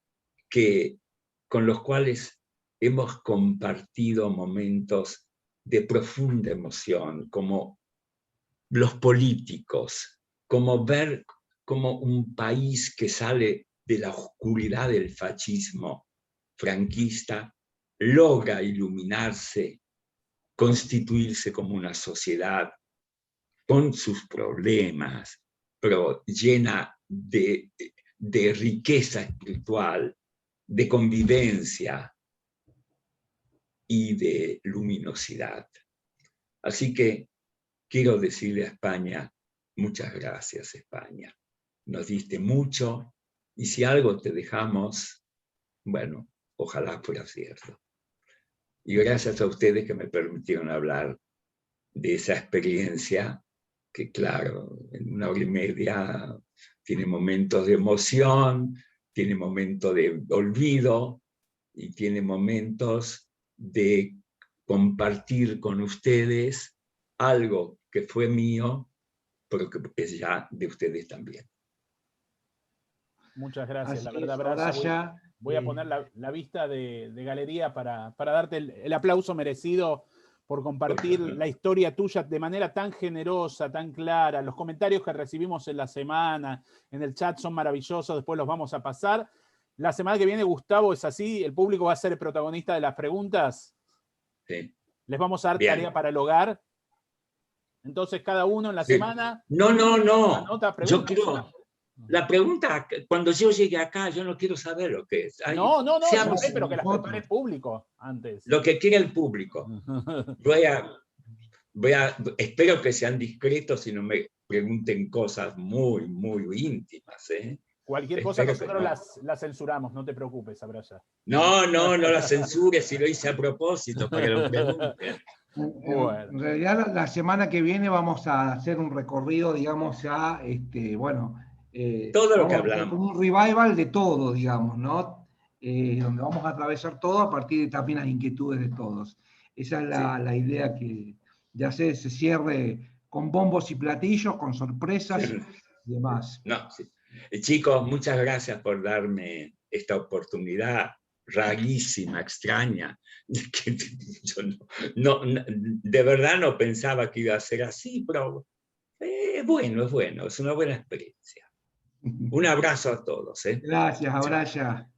con los cuales hemos compartido momentos de profunda emoción, como los políticos, como ver como un país que sale de la oscuridad del fascismo franquista logra iluminarse, constituirse como una sociedad con sus problemas, pero llena de riqueza espiritual, de convivencia y de luminosidad. Así que quiero decirle a España, muchas gracias, España. Nos diste mucho y si algo te dejamos, bueno, ojalá fuera cierto. Y gracias a ustedes que me permitieron hablar de esa experiencia que, claro, en una hora y media tiene momentos de emoción, tiene momentos de olvido y tiene momentos de compartir con ustedes algo que fue mío, pero que es ya de ustedes también. Muchas gracias, Así la verdad, es, Brasa. Abraya, Voy a poner la vista de galería para darte el aplauso merecido por compartir la historia tuya de manera tan generosa, tan clara. Los comentarios que recibimos en la semana, en el chat son maravillosos, después los vamos a pasar. La semana que viene, Gustavo, es así, el público va a ser el protagonista de las preguntas. Sí. Les vamos a dar Bien. tarea para el hogar. Entonces, cada uno en la Sí. semana... No. Anota preguntas. Yo quiero... La pregunta, cuando yo llegue acá, yo no quiero saber lo que es. No, seamos, yo sé, pero que las prepare el público antes. Lo que quiera el público. Espero que sean discretos y no me pregunten cosas muy, muy íntimas. Cualquier cosa nosotros la censuramos, no te preocupes, Abraya. No la censures, si lo hice a propósito, para que lo pregunten. Bueno. En realidad, la semana que viene vamos a hacer un recorrido, digamos, todo lo que hablamos. Un revival de todo, digamos, ¿no? Donde vamos a atravesar todo a partir de también las inquietudes de todos. Esa es la idea que ya se cierre con bombos y platillos, con sorpresas y demás. Sí. Chicos, muchas gracias por darme esta oportunidad rarísima, extraña. Yo de verdad no pensaba que iba a ser así, pero es bueno, es una buena experiencia. Un abrazo a todos. Gracias, Abraya.